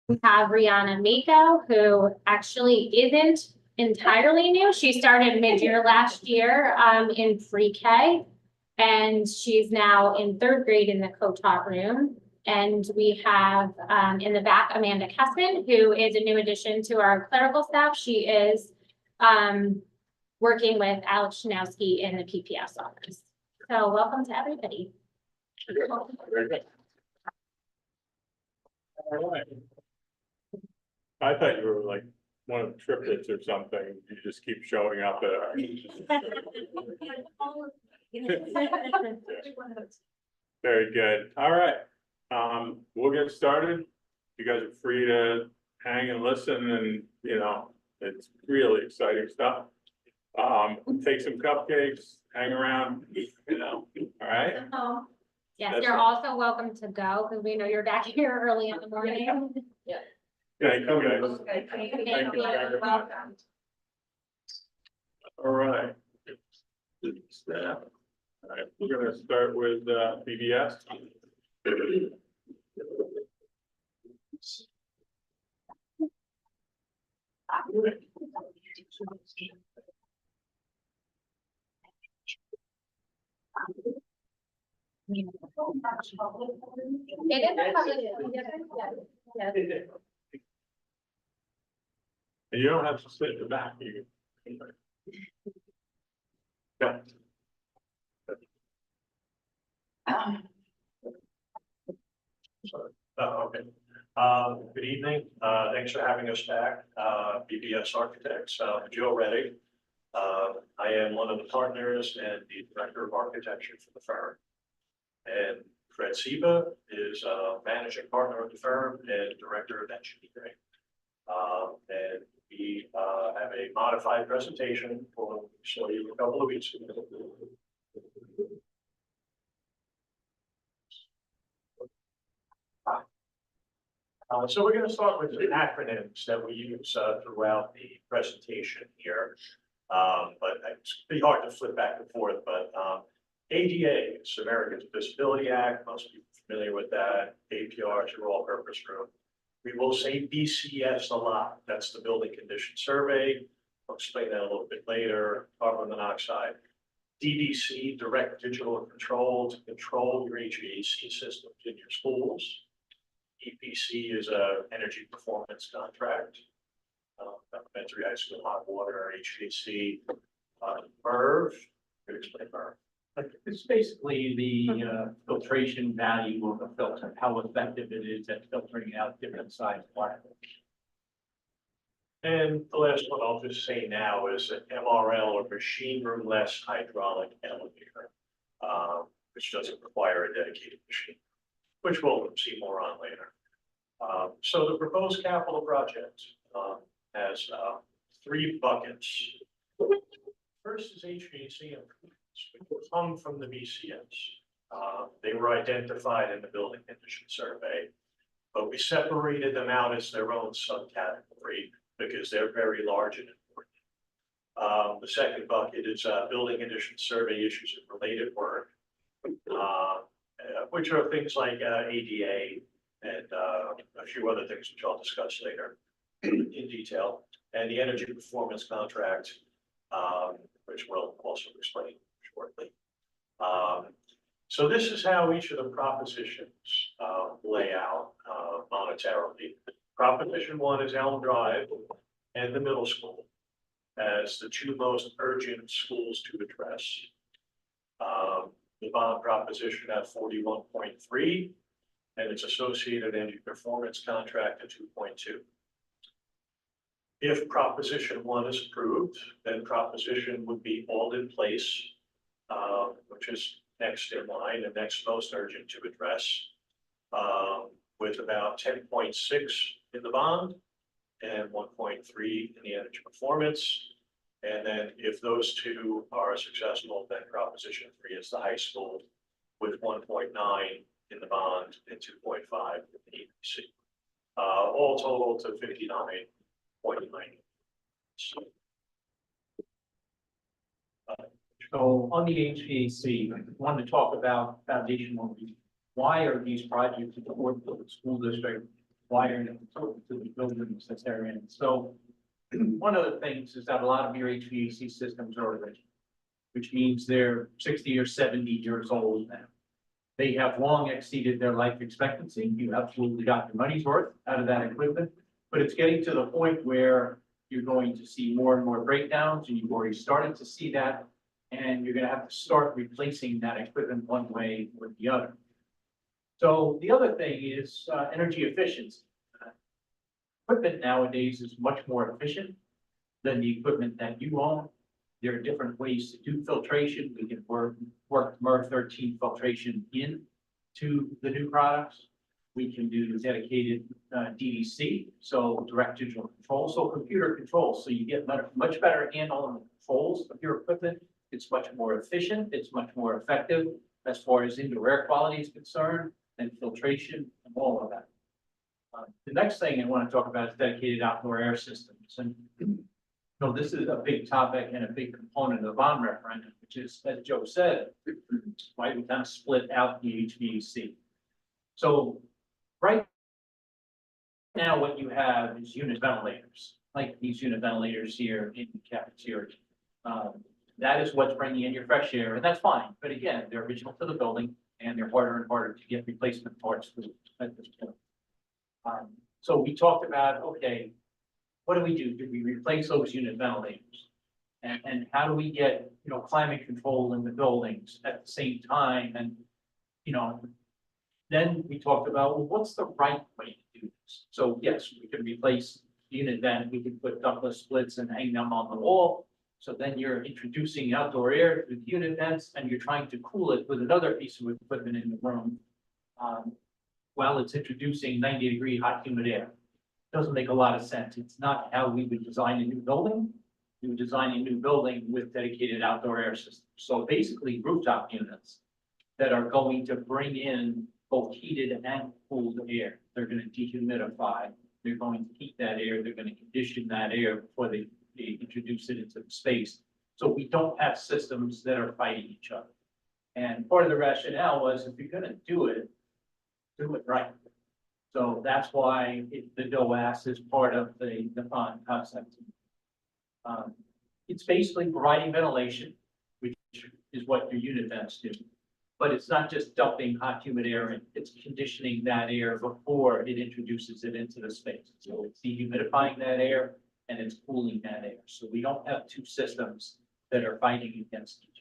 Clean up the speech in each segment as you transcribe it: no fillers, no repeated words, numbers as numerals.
We have Rihanna Mako, who actually isn't entirely new. She started mid-year last year in pre-K, and she's now in third grade in the co-taught room. And we have in the back Amanda Kessman, who is a new addition to our clerical staff. She is working with Alex Shanowski in the PPS office. So welcome to everybody. Very good. All right. I thought you were like one of the triplets or something. You just keep showing up at. Very good. All right. We'll get started. You guys are free to hang and listen, and it's really exciting stuff. Take some cupcakes, hang around, all right? Yes, you're also welcome to go because we know you're back here early in the morning. Yeah. Thank you, guys. Okay, Thank you very much. All right. All right, we're gonna start with BBS. And you don't have to sit in the back. You can. Yeah. Okay. Good evening. Thanks for having us back. BBS Architects, Joe Reddick. I am one of the partners and the director of architecture for the firm. And Fred Siba is a managing partner of the firm and director of engineering. And we have a modified presentation for show you a couple of weeks ago. So we're going to start with the acronyms that we use throughout the presentation here. But it's pretty hard to flip back and forth, but ADA is Americans with Disability Act. Most people are familiar with that. APR is your all-purpose room. We will say BCS a lot. That's the Building Condition Survey. I'll explain that a little bit later. Carbon monoxide. DDC, Direct Digital Control, to control your HVAC systems in your schools. EPC is a energy performance contract. Elementary, high school, hot water, HVAC. MERV, could explain MERV. It's basically the filtration value of the filter, how effective it is at filtering out different sized particles. And the last one I'll just say now is an MRL, or machine room-less hydraulic elevator, which doesn't require a dedicated machine, which we'll see more on later. So the proposed capital project has three buckets. First is HVAC improvements, which come from the BCS. They were identified in the Building Condition Survey, but we separated them out as their own subcategory because they're very large and important. The second bucket is Building Condition Survey issues and related work, which are things like ADA and a few other things which I'll discuss later in detail, and the energy performance contract, which we'll also explain shortly. So this is how each of the propositions lay out monetarily. Proposition 1 is Elm Drive and the middle school as the two most urgent schools to address. The bond proposition at 41.3 and its associated energy performance contract at 2.2. If proposition 1 is approved, then proposition would be all in place, which is next in line and next most urgent to address, with about 10.6 in the bond and 1.3 in the energy performance. And then if those two are successful, then proposition 3 is the high school with 1.9 in the bond and 2.5 in the EPC. All total to 59.9. So on the HVAC, I wanted to talk about foundational reasons. Why are these projects important for the school district? wired to the buildings that they're in. So one of the things is that a lot of your HVAC systems are original, which means they're 60 or 70 years old now. They have long exceeded their life expectancy. You absolutely got your money's worth out of that equipment, but it's getting to the point where you're going to see more and more breakdowns, and you've already started to see that, and you're gonna have to start replacing that equipment one way or the other. So the other thing is energy efficiency. Equipment nowadays is much more efficient than the equipment that you own. There are different ways to do filtration. We can work MER 13 filtration in to the new products. We can do dedicated DDC, so direct digital control, so computer control. So you get much better handle on the controls of your equipment. It's much more efficient. It's much more effective as far as indoor air quality is concerned and filtration and all of that. The next thing I want to talk about is dedicated outdoor air systems. And this is a big topic and a big component of the bond referendum, which is, as Joe said, why we kind of split out the HVAC. So right now, what you have is unit ventilators, like these unit ventilators here in the cafeteria. That is what's bringing in your fresh air, and that's fine. But again, they're original to the building, and they're harder and harder to get replacement parts for at this point. So we talked about, okay, what do we do? Do we replace those unit ventilators? And how do we get, climate control in the buildings at the same time? And, then we talked about, well, what's the right way to do this? So yes, we can replace the unit vent, we can put ductless splits and hang them on the wall. So then you're introducing outdoor air to the unit vents and you're trying to cool it with another piece of equipment in the room. While it's introducing 90-degree hot humid air. Doesn't make a lot of sense. It's not how we would design a new building. We would design a new building with dedicated outdoor air systems. So basically rooftop units that are going to bring in both heated and cooled air. They're going to dehumidify. They're going to heat that air. They're going to condition that air before they introduce it into the space. So we don't have systems that are fighting each other. And part of the rationale was if you're going to do it right. So that's why the DOAS is part of the bond concept. It's basically providing ventilation, which is what your unit vents do. But it's not just dumping hot, humid air in, it's conditioning that air before it introduces it into the space. So it's dehumidifying that air and it's cooling that air. So we don't have two systems that are fighting against each other.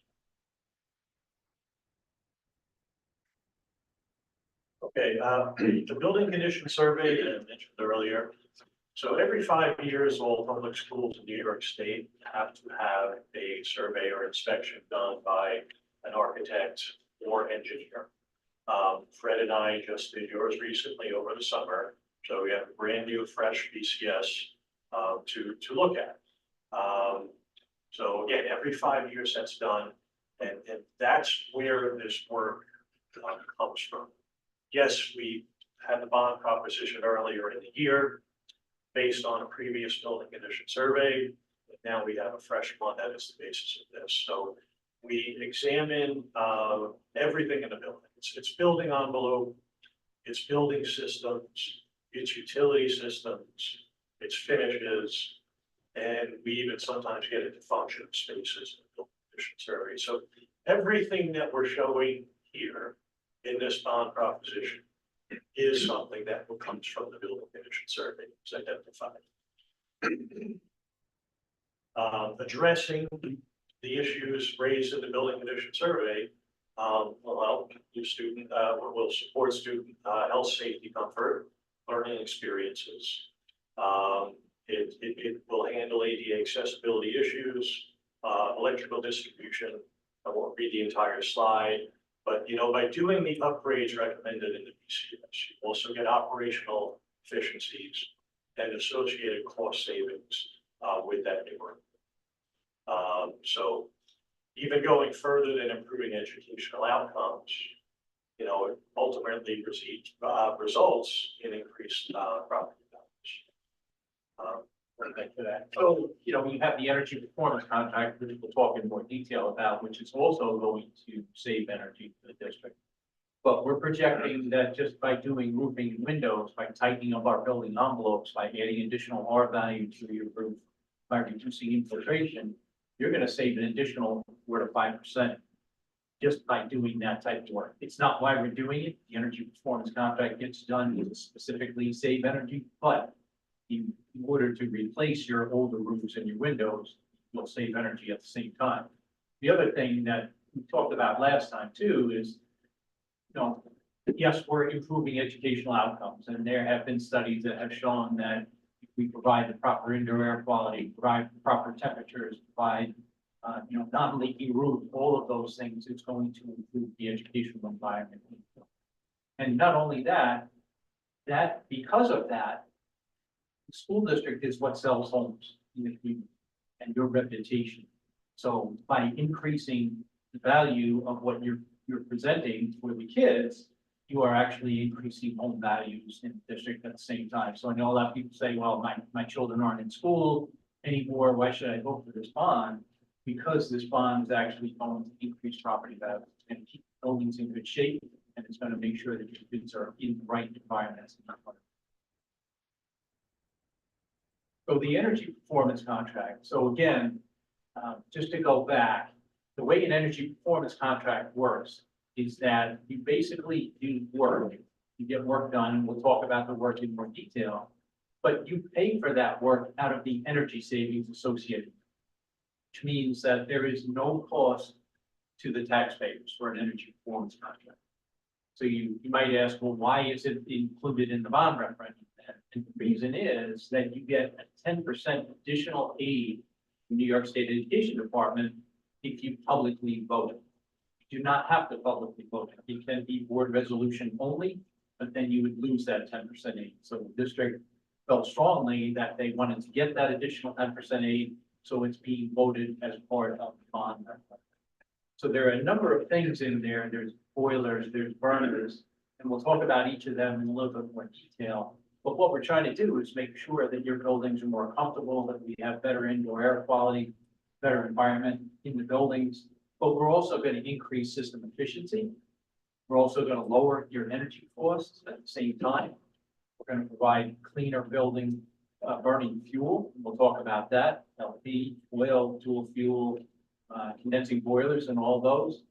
Okay, the building condition survey that I mentioned earlier. So every 5 years, all public schools in New York State have to have a survey or inspection done by an architect or engineer. Fred and I just did yours recently over the summer. So we have a brand new, fresh BCS to look at. So again, every 5 years that's done, and that's where this work comes from. Yes, we had the bond proposition earlier in the year based on a previous building condition survey. And now we have a fresh one that is the basis of this. So we examine everything in the building. It's building envelope, it's building systems, it's utility systems, it's finishes, and we even sometimes get into functional spaces in the building condition survey. So everything that we're showing here in this bond proposition is something that comes from the building condition survey. It's identified. Addressing the issues raised in the building condition survey will help your student, will support student health, safety, comfort, learning experiences. It will handle ADA accessibility issues, electrical distribution. I won't read the entire slide, but by doing the upgrades recommended in the BCS, you also get operational efficiencies and associated cost savings with that new work. So even going further than improving educational outcomes, it ultimately results in increased property values. Thank you for that. So, we have the energy performance contract, which we'll talk in more detail about, which is also going to save energy for the district. But we're projecting that just by doing roofing and windows, by tightening up our building envelopes, by adding additional R value to your roof, by reducing infiltration, you're gonna save an additional 4 to 5% just by doing that type of work. It's not why we're doing it. The energy performance contract gets done to specifically save energy, but in order to replace your older roofs and your windows, you'll save energy at the same time. The other thing that we talked about last time too is, yes, we're improving educational outcomes, and there have been studies that have shown that if we provide the proper indoor air quality, provide the proper temperatures, provide, non-leaky roof, all of those things, it's going to improve the educational environment. And not only that, because of that, the school district is what sells homes in the community and your reputation. So by increasing the value of what you're presenting for the kids, you are actually increasing home values in the district at the same time. So I know a lot of people say, well, my children aren't in school anymore. Why should I vote for this bond? Because this bond is actually going to increase property values and keep buildings in good shape. And it's going to make sure that your kids are in the right environments. So the energy performance contract. So again, just to go back, the way an energy performance contract works is that you basically do work, you get work done, and we'll talk about the work in more detail, but you pay for that work out of the energy savings associated, which means that there is no cost to the taxpayers for an energy performance contract. So you might ask, well, why is it included in the bond referendum? And the reason is that you get a 10% additional aid from New York State Education Department if you publicly vote. You do not have to publicly vote. It can be board resolution only, but then you would lose that 10% aid. So the district felt strongly that they wanted to get that additional 10% aid, so it's being voted as part of the bond. So there are a number of things in there. There's boilers, there's burners, and we'll talk about each of them in a little bit more detail. But what we're trying to do is make sure that your buildings are more comfortable, that we have better indoor air quality, better environment in the buildings. But we're also going to increase system efficiency. We're also going to lower your energy costs at the same time. We're going to provide cleaner building burning fuel. We'll talk about that. LP, oil, dual fuel, condensing boilers and all those.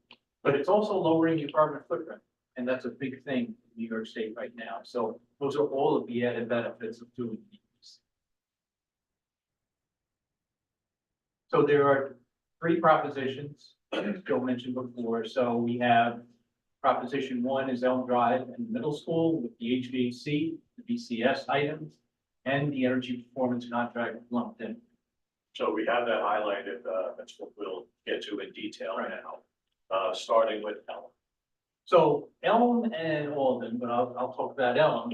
But it's also lowering your carbon footprint. And that's a big thing in New York State right now. So those are all of the added benefits of doing these. So there are 3 propositions, as Joe mentioned before. So we have proposition 1 is Elm Drive and middle school with the HVAC, the BCS items, and the energy performance contract lumped in. So we have that highlighted, that's what we'll get to in detail now, starting with Elm. So Elm and Alden, but I'll talk about Elm,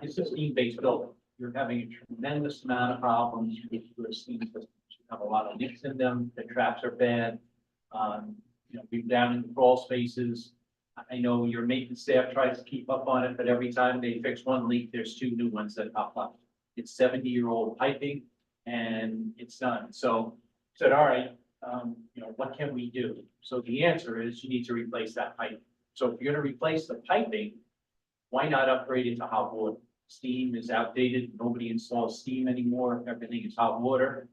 is a steam-based building. You're having a tremendous amount of problems with your steam systems. You have a lot of leaks in them, the traps are bad. We're down in the crawl spaces. I know your maintenance staff tries to keep up on it, but every time they fix one leak, there's 2 new ones that pop up. It's 70-year-old piping and it's done. So said, all right, what can we do? So the answer is you need to replace that pipe. So if you're going to replace the piping, why not upgrade it to hot water? Steam is outdated. Nobody installs steam anymore. Everything is hot water.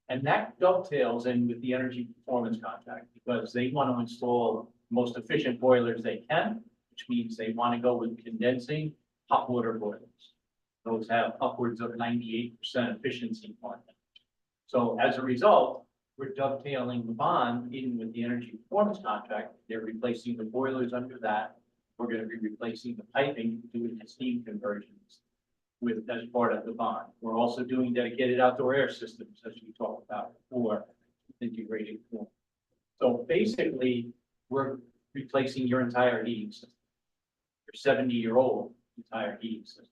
And that dovetails in with the energy performance contract because they want to install the most efficient boilers they can, which means they want to go with condensing hot water boilers. Those have upwards of 98% efficiency on them. So as a result, we're dovetailing the bond in with the energy performance contract. They're replacing the boilers under that. We're going to be replacing the piping, doing the steam conversions as part of the bond. We're also doing dedicated outdoor air systems, as we talked about before, integrated cooling. So basically, we're replacing your entire heating system, your 70-year-old entire heating system.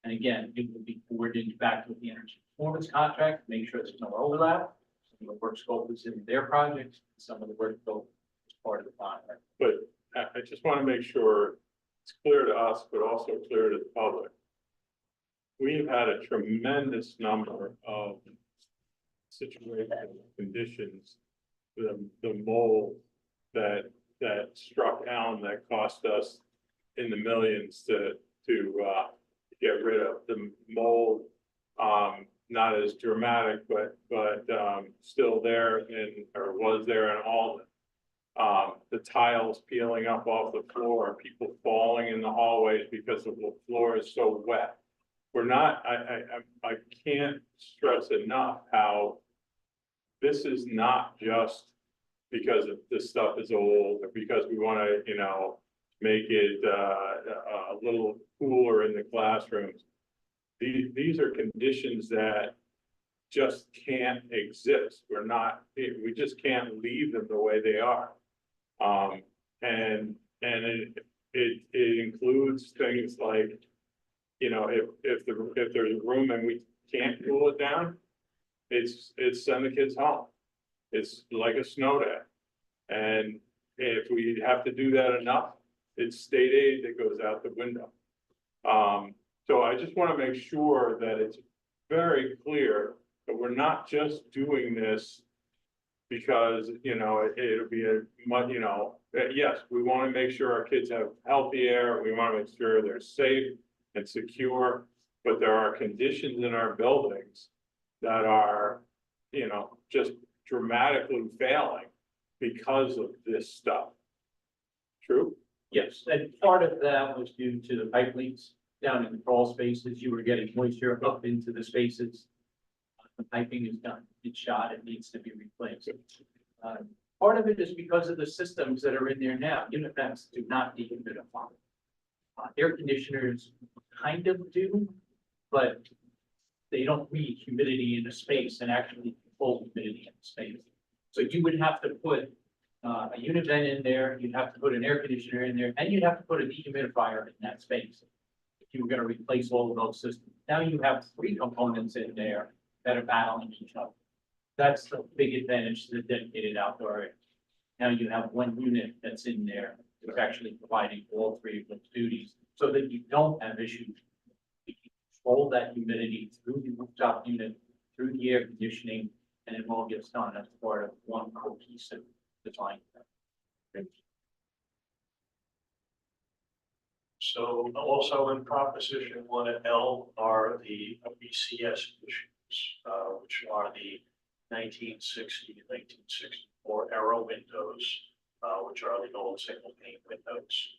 And again, it will be coordinated back with the energy performance contract, make sure there's no overlap. Some of the work scope is in their projects, some of the work scope is part of the bond. But I just want to make sure it's clear to us, but also clear to the public. We've had a tremendous number of situations, conditions, the mold that that struck Elm that cost us in the millions to get rid of the mold. Not as dramatic, but still there or was there in Alden. The tiles peeling up off the floor, people falling in the hallways because the floor is so wet. We're not, I can't stress enough how this is not just because this stuff is old, or because we want to, make it a little cooler in the classrooms. These are conditions that just can't exist. We just can't leave them the way they are. And it includes things like, if there's a room and we can't cool it down, it's send the kids home. It's like a snow day. And if we have to do that enough, it's state aid that goes out the window. So I just want to make sure that it's very clear that we're not just doing this because, it'll be yes, we want to make sure our kids have healthy air. We want to make sure they're safe and secure, but there are conditions in our buildings that are, just dramatically failing because of this stuff. True? Yes, and part of that was due to the pipe leaks down in the crawl spaces. You were getting moisture up into the spaces. The piping is done, it's shot, it needs to be replaced. Part of it is because of the systems that are in there now. Unit vents do not dehumidify. Air conditioners kind of do, but they don't read humidity in a space and actually control humidity in the space. So you would have to put a unit vent in there, you'd have to put an air conditioner in there, and you'd have to put a dehumidifier in that space. If you were gonna replace all of those systems. Now you have 3 components in there that are battling each other. That's the big advantage to the dedicated outdoor area. Now you have 1 unit that's in there, that's actually providing all 3 of those duties, so that you don't have issues. You can control that humidity through the rooftop unit, through the air conditioning, and it all gets done as part of one cohesive design. So also in Proposition 1L are the BCS issues, which are the 1960 and 1964 era windows, which are the old single pane windows.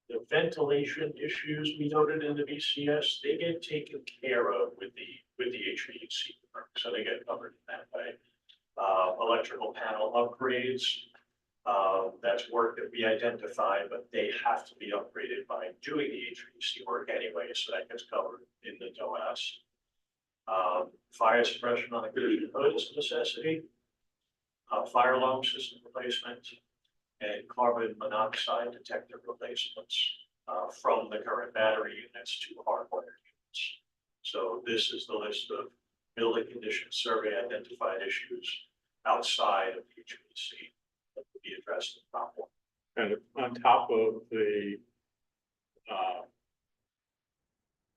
The ventilation issues we noted in the BCS, they get taken care of with the HVAC work, so they get covered in that way. Electrical panel upgrades, that's work that we identified, but they have to be upgraded by doing the HVAC work anyway, so that gets covered in the DOS. Fire suppression on the kitchen hood is a necessity. Fire alarm system replacement and carbon monoxide detector replacements from the current battery units to hardware units. So this is the list of building condition survey identified issues outside of the HVAC that will be addressed in Prop 1. And on top of the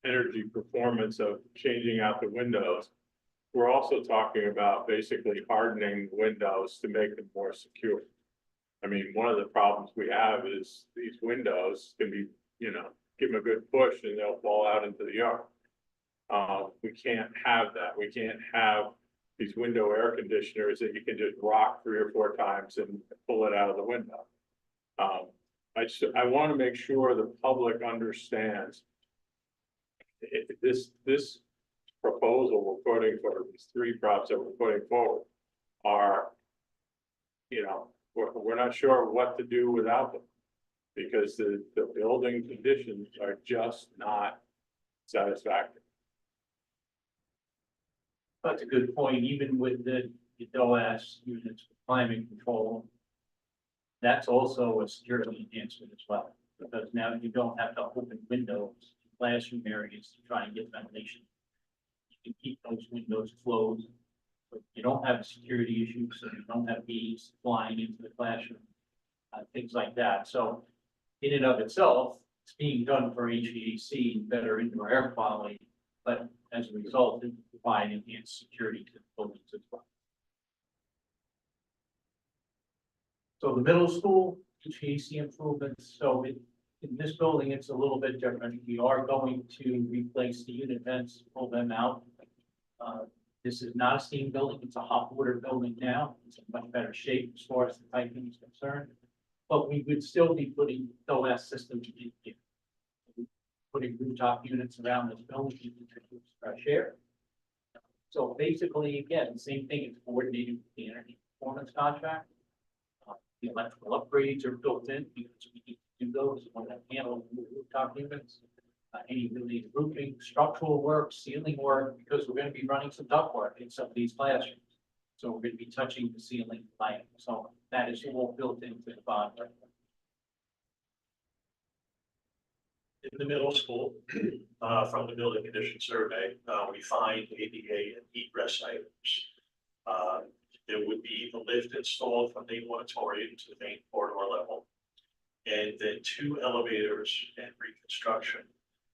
energy performance of changing out the windows, we're also talking about basically hardening windows to make them more secure. I mean, one of the problems we have is these windows can be, give them a good push and they'll fall out into the yard. We can't have that. We can't have these window air conditioners that you can just rock 3 or 4 times and pull it out of the window. I want to make sure the public understands this proposal we're putting forward, these 3 props that we're putting forward are, we're not sure what to do without them. Because the building conditions are just not satisfactory. That's a good point, even with the DOAS units for climate control. That's also a security enhancement as well, because now you don't have to open windows, classroom areas to try and get ventilation. You can keep those windows closed, but you don't have security issues, so you don't have bees flying into the classroom, things like that. So in and of itself, it's being done for HVAC, better indoor air quality, but as a result, it provide enhanced security to the buildings as well. So the middle school, HVAC improvements, so in this building, it's a little bit different. We are going to replace the unit vents, pull them out. This is not a steam building, it's a hot water building now. It's in much better shape as far as the piping is concerned. But we would still be putting OS systems in here. Putting rooftop units around this building to introduce fresh air. So basically, again, same thing, it's coordinated with the energy performance contract. The electrical upgrades are built in because we need to do those, we want to handle the rooftop units. Any related roofing, structural work, ceiling work, because we're gonna be running some duct work in some of these classrooms. So we're gonna be touching the ceiling lighting, so that is all built into the bond. In the middle school, from the building condition survey, we find ADA and egress items. There would be a lift installed from the auditorium to the main corridor level. And then 2 elevators and reconstruction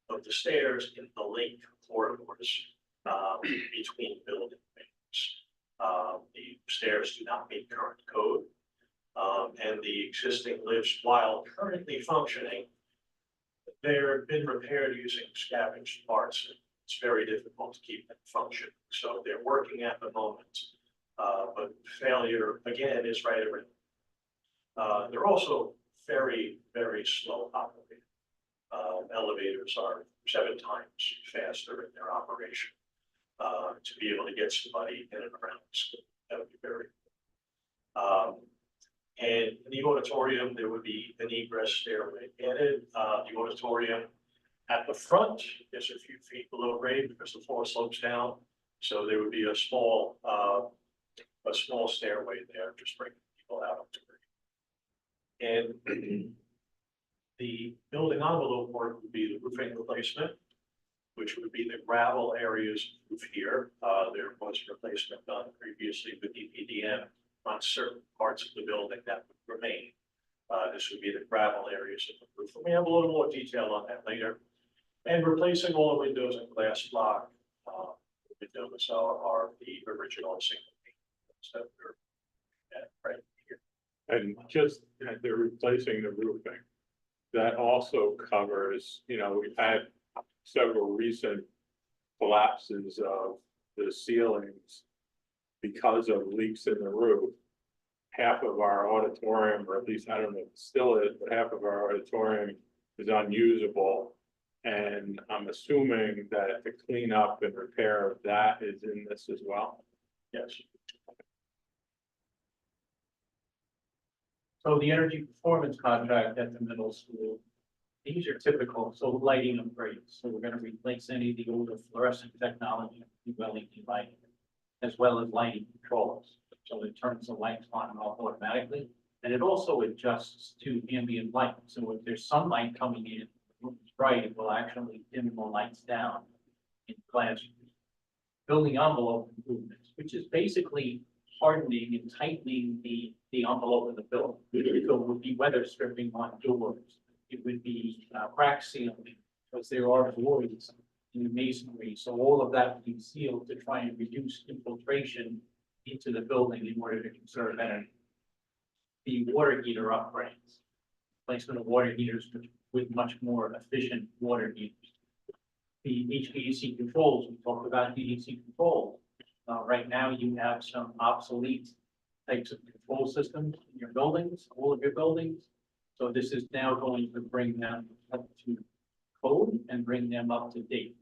of the stairs in the link corridors, between building wings. The stairs do not meet current code. And the existing lifts, while currently functioning, they're been repaired using scavenged parts. It's very difficult to keep them functioning, so they're working at the moment. But failure, again, is right around. They're also very, very slow operating. Elevators are 7 times faster in their operation. To be able to get somebody in and around the school, that would be very. And in the auditorium, there would be an egress stairway added. The auditorium at the front is a few feet below grade because the floor slopes down. So there would be a small stairway there, just bringing people out up to grade. And the building envelope work would be the roofing replacement, which would be the gravel areas of roof here. There was replacement done previously with EPDM on certain parts of the building that would remain. This would be the gravel areas of the roof. And we have a little more detail on that later. And replacing all the windows in glass block. Windows are the original single pane that we're at right here. And just, they're replacing the roofing. That also covers, we've had several recent collapses of the ceilings because of leaks in the roof. Half of our auditorium, or at least I don't know if it still is, but half of our auditorium is unusable. And I'm assuming that the cleanup and repair of that is in this as well. Yes. So the energy performance contract at the middle school, these are typical, so lighting upgrades, so we're gonna replace any of the older fluorescent technology, LED lighting, as well as lighting controls. So it turns the lights on and off automatically, and it also adjusts to ambient light. So if there's sunlight coming in, the room is bright, it will actually dim the lights down in classrooms. Building envelope improvements, which is basically hardening and tightening the envelope of the building. So it would be weather stripping on doors. It would be crack sealing, because there are voids in the masonry. So all of that would be sealed to try and reduce infiltration into the building in order to conserve energy. The water heater upgrades, placement of water heaters with much more efficient water heaters. The HVAC controls, we talked about HVAC controls. Right now you have some obsolete types of control systems in your buildings, all of your buildings. So this is now going to bring them up to code and bring them up to date.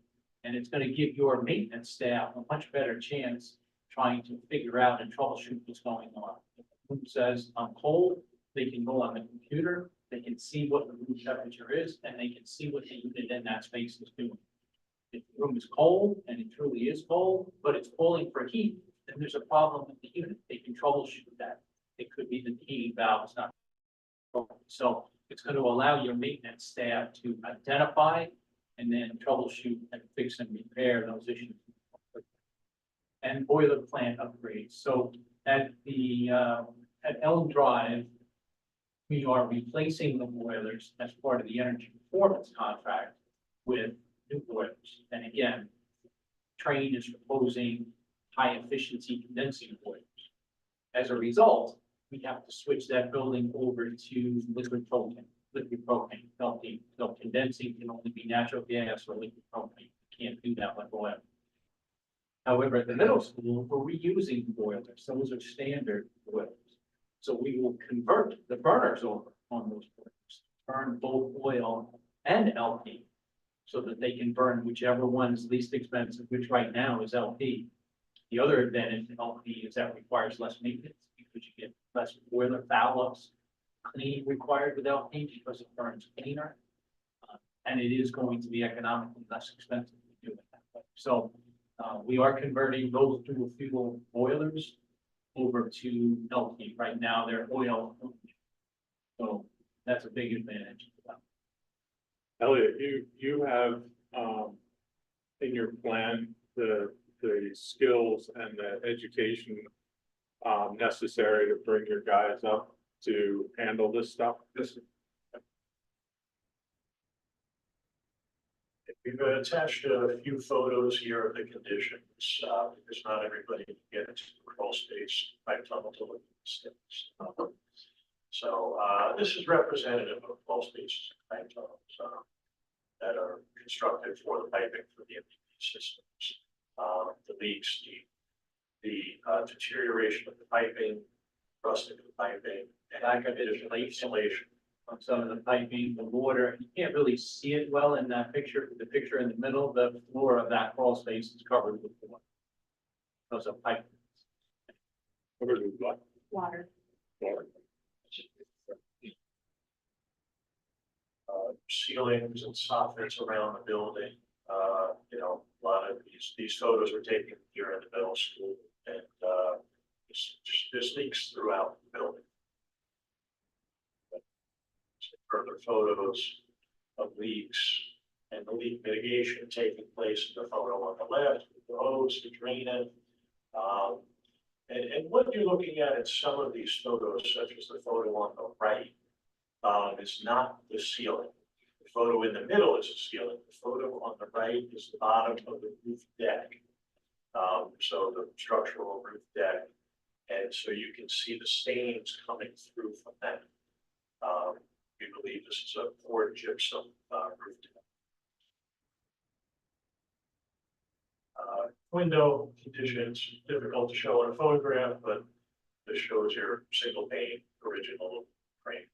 And it's going to give your maintenance staff a much better chance trying to figure out and troubleshoot what's going on. If the room says I'm cold, they can go on the computer, they can see what the room temperature is, and they can see what the unit in that space is doing. If the room is cold, and it truly is cold, but it's calling for heat, then there's a problem with the unit. They can troubleshoot that. It could be the heating valve is not. So it's going to allow your maintenance staff to identify and then troubleshoot and fix and repair those issues. And boiler plant upgrades. So at Elm Drive, we are replacing the boilers as part of the energy performance contract with new boilers. And again, Trane is proposing high efficiency condensing boilers. As a result, we have to switch that building over to liquid propane, LP. So condensing can only be natural gas or liquid propane. Can't do that like oil. However, at the middle school, we're reusing boilers. Those are standard boilers. So we will convert the burners over on those boilers, burn both oil and LP, so that they can burn whichever one is least expensive, which right now is LP. The other advantage to LP is that requires less maintenance because you get less boiler foul-ups, cleaning required with LP because it burns cleaner. And it is going to be economically less expensive to do it that way. So we are converting those dual fuel boilers over to LP. Right now, they're oil only. So that's a big advantage. Elliot, you have, in your plan, the skills and the education necessary to bring your guys up to handle this stuff? We've attached a few photos here of the conditions, because not everybody can get into the crawl space, pipe tunnel to look at the steps. So, this is representative of crawl spaces and pipe tunnels, that are constructed for the piping for the MPP systems. The leaks, the deterioration of the piping, rusting of the piping, and lack of insulation. On some of the piping, the water, you can't really see it well in that picture. The picture in the middle, the floor of that crawl space is covered with water. Those are pipe. Covered with what? Water. Ceilings and soffits around the building. You know, a lot of these photos were taken here in the middle school, and there's leaks throughout the building. Further photos of leaks and the leak mitigation taking place in the photo on the left, with the hose, the drainage. And what you're looking at in some of these photos, such as the photo on the right, is not the ceiling. The photo in the middle is the ceiling. The photo on the right is the bottom of the roof deck. So the structural roof deck. And so you can see the stains coming through from that. We believe this is a poured gypsum roof deck. Window conditions, difficult to show in a photograph, but this shows your single pane original frame.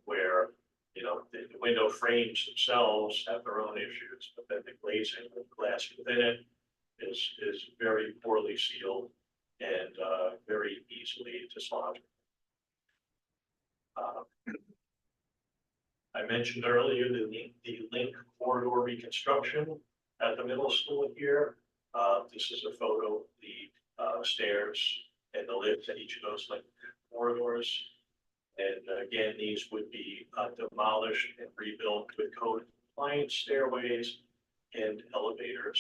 Where, you know, the window frames themselves have their own issues, but then the glazing, the glass within it is very poorly sealed and very easily dislodged. I mentioned earlier the link corridor reconstruction at the middle school here. This is a photo of the stairs and the lift at each of those link corridors. And again, these would be demolished and rebuilt with code compliant stairways and elevators.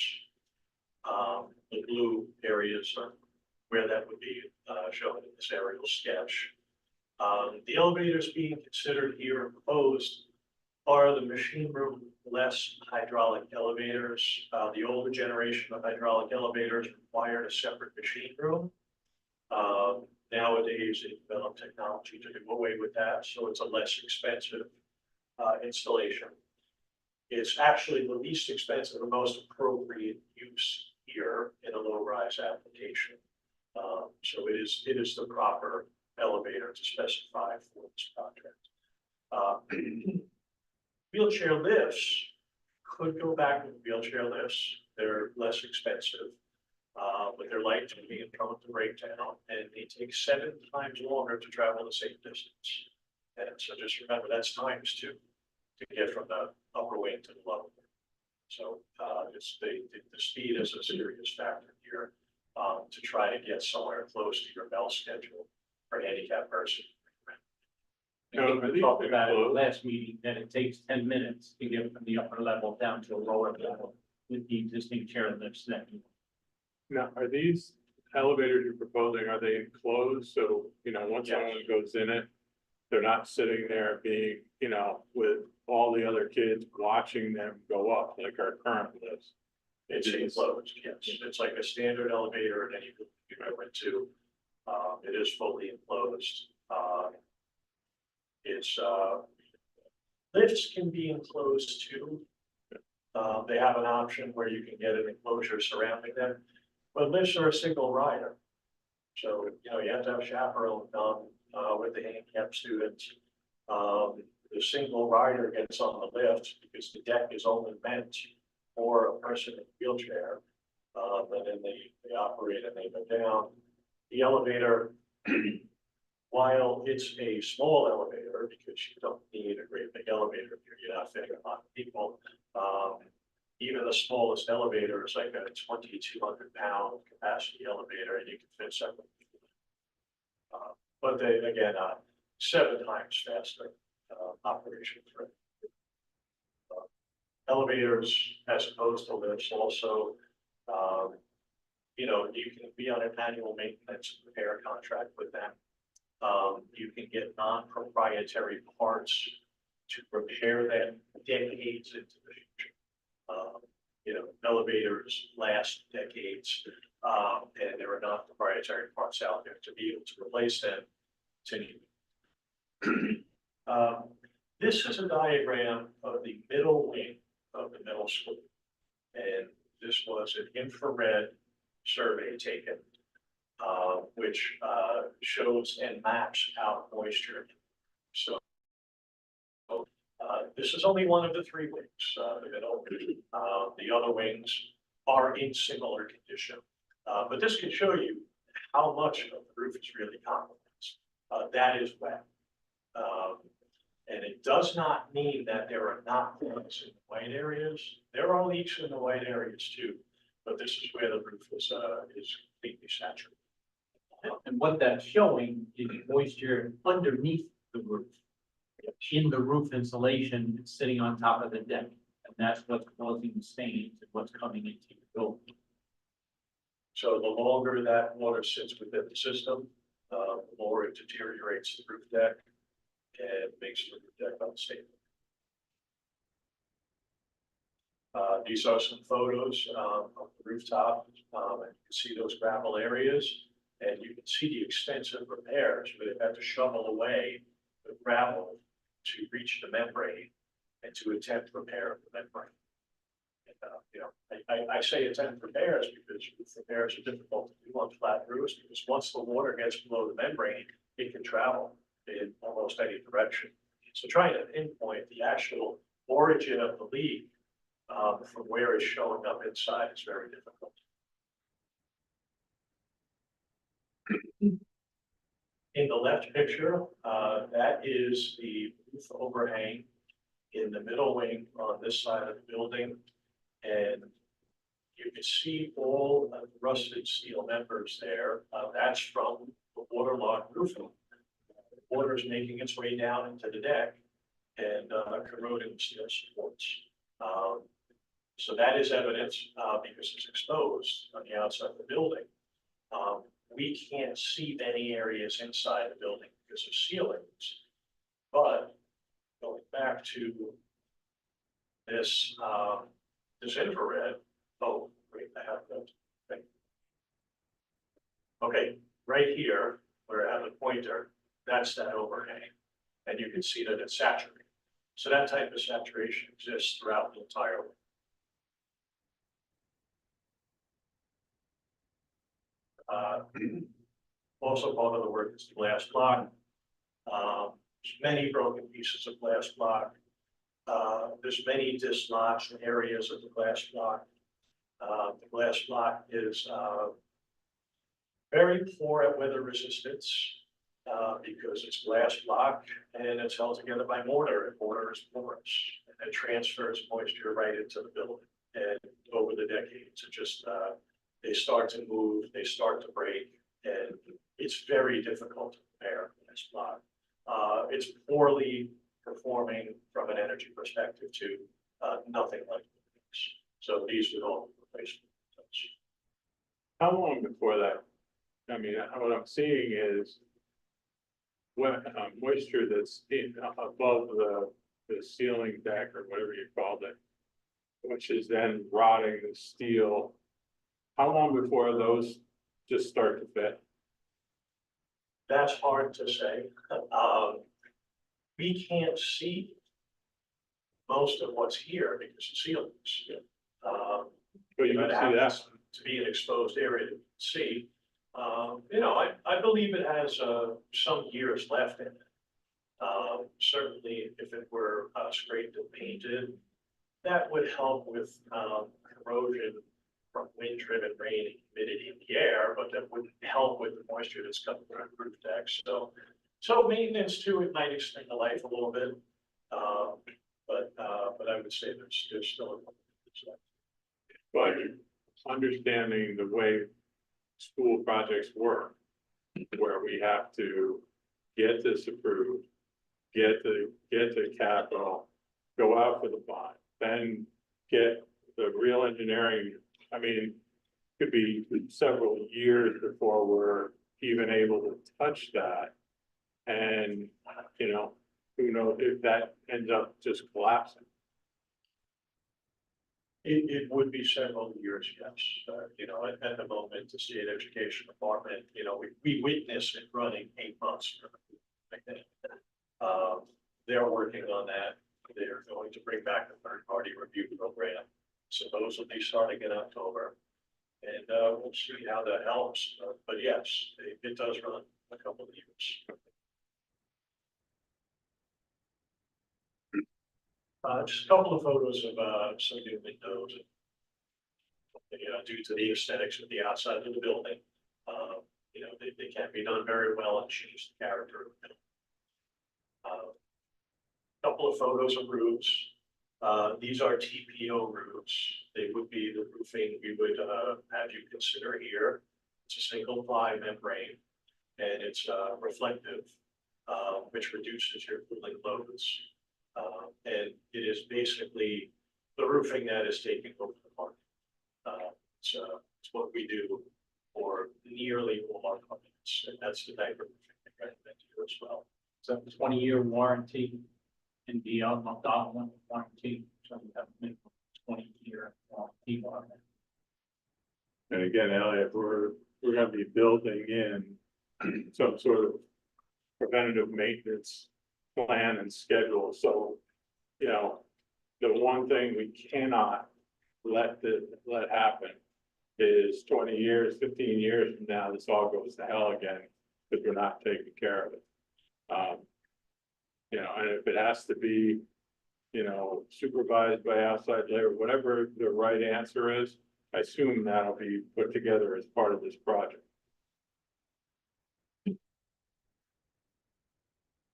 The blue areas are where that would be shown in this aerial sketch. The elevators being considered here and proposed are the machine room less hydraulic elevators. The older generation of hydraulic elevators required a separate machine room. Nowadays, they developed technology to do away with that, so it's a less expensive installation. It's actually the least expensive and most appropriate use here in a low-rise application. So it is the proper elevator to specify for this project. Wheelchair lifts could go back with wheelchair lifts. They're less expensive, but they're light duty and prone to breakdown, and they take 7 times longer to travel the same distance. And so just remember that's times 2 to get from the upper wing to the lower wing. So it's the speed is a serious factor here to try to get somewhere close to your bell schedule for a handicapped person. We talked about it at the last meeting, that it takes 10 minutes to get from the upper level down to a lower level with the existing chairlifts that you. Now, are these elevators you're proposing, are they enclosed? So, you know, once Yes. someone goes in it, they're not sitting there being, you know, with all the other kids watching them go up like our current lifts. It's enclosed, yes. It's like a standard elevator in any building you've ever went to. It is fully enclosed. It's, lifts can be enclosed too. They have an option where you can get an enclosure surrounding them, but lifts are a single rider. So, you know, you have to have a chaperone come, with the handicap students. The single rider gets on the lift because the deck is only meant for a person in a wheelchair. And then they operate and they go down. The elevator, while it's a small elevator, because you don't need a great big elevator here, you're not fitting a lot of people. Even the smallest elevator is like a 2,200-pound capacity elevator, and you can fit several people. But they, again, 7 times faster operation for elevators as opposed to lifts. Also, you know, you can be on an annual maintenance repair contract with them. You can get non-proprietary parts to repair them decades into the future. You know, elevators last decades, and there are non-proprietary parts out there to be able to replace them. This is a diagram of the middle wing of the middle school. And this was an infrared survey taken, which shows and maps out moisture. So this is only one of the 3 wings, the middle. The other wings are in similar condition. But this can show you how much of the roof is really compromised. That is wet. And it does not mean that there are not leaks in the white areas. There are leaks in the white areas too, but this is where the roof is completely saturated. And what that's showing is moisture underneath the roof. In the roof insulation, it's sitting on top of the deck, and that's what's causing the stains and what's coming into the building. So the longer that water sits within the system, the more it deteriorates the roof deck and makes the roof deck unstable. These are some photos of the rooftop, and you can see those gravel areas, and you can see the extensive repairs where they've had to shovel away the gravel to reach the membrane and to attempt repair of the membrane. And, you know, I say attempt repairs because roof repairs are difficult to do on flat roofs, because once the water gets below the membrane, it can travel in almost any direction. So trying to pinpoint the actual origin of the leak from where it's showing up inside is very difficult. In the left picture, that is the roof overhang in the middle wing on this side of the building. And you can see all of the rusted steel members there. That's from the waterlogged roofing. The water is making its way down into the deck and corroding the steel supports. So that is evidence because it's exposed on the outside of the building. We can't see many areas inside the building because of ceilings. But going back to this, this infrared, oh, wait, I have that thing. Okay, right here, where I have the pointer, that's that overhang. And you can see that it's saturated. So that type of saturation exists throughout the entire wing. Also part of the work is the glass block. There's many broken pieces of glass block. There's many dislodged areas of the glass block. The glass block is very poor at weather resistance because it's glass block and it's held together by mortar, and mortar is porous, and it transfers moisture right into the building. And over the decades, it just they start to move, they start to break, and it's very difficult to repair glass block. It's poorly performing from an energy perspective to nothing like this. So these would all be replacement. How long before that? I mean, what I'm seeing is when moisture that's above the ceiling deck or whatever you called it, which is then rotting the steel. How long before those just start to fit? That's hard to say. We can't see most of what's here because the ceilings. But you can It see happens that. to be an exposed area to see. I believe it has, some years left in it. Certainly if it were, scraped and painted, that would help with, corrosion from wind-driven rain and humidity in the air, but that wouldn't help with the moisture that's coming through the roof deck. So maintenance too, it might extend the life a little bit. But I would say there's still a. But understanding the way school projects work, where we have to get this approved, get the capital, go out for the bond, then get the real engineering. I mean, it could be several years before we're even able to touch that. And, who knows if that ends up just collapsing. It would be several years, yes. At the moment, the state education department, we witness it running 8 months. Like that. They're working on that. They're going to bring back the third-party review program, supposedly starting in October. And we'll see how that helps. But yes, it does run a couple of years. Just a couple of photos of some new windows. Due to the aesthetics of the outside of the building, they can't be done very well and change the character of the building. Couple of photos of roofs. These are TPO roofs. They would be the roofing we would have you consider here. It's a single ply membrane and it's reflective, which reduces your cooling loads. And it is basically the roofing that is taking over the market. It's what we do for nearly all our companies, and that's the type of roofing we recommend here as well. So 20-year warranty and beyond one warranty, so we have a minimum 20-year warranty on it. And again, Elliot, we're gonna be building in some sort of preventative maintenance plan and schedule. So, the one thing we cannot let happen is 20 years, 15 years from now, this all goes to hell again because we're not taking care of it. And if it has to be, supervised by outside labor, whatever the right answer is, I assume that'll be put together as part of this project.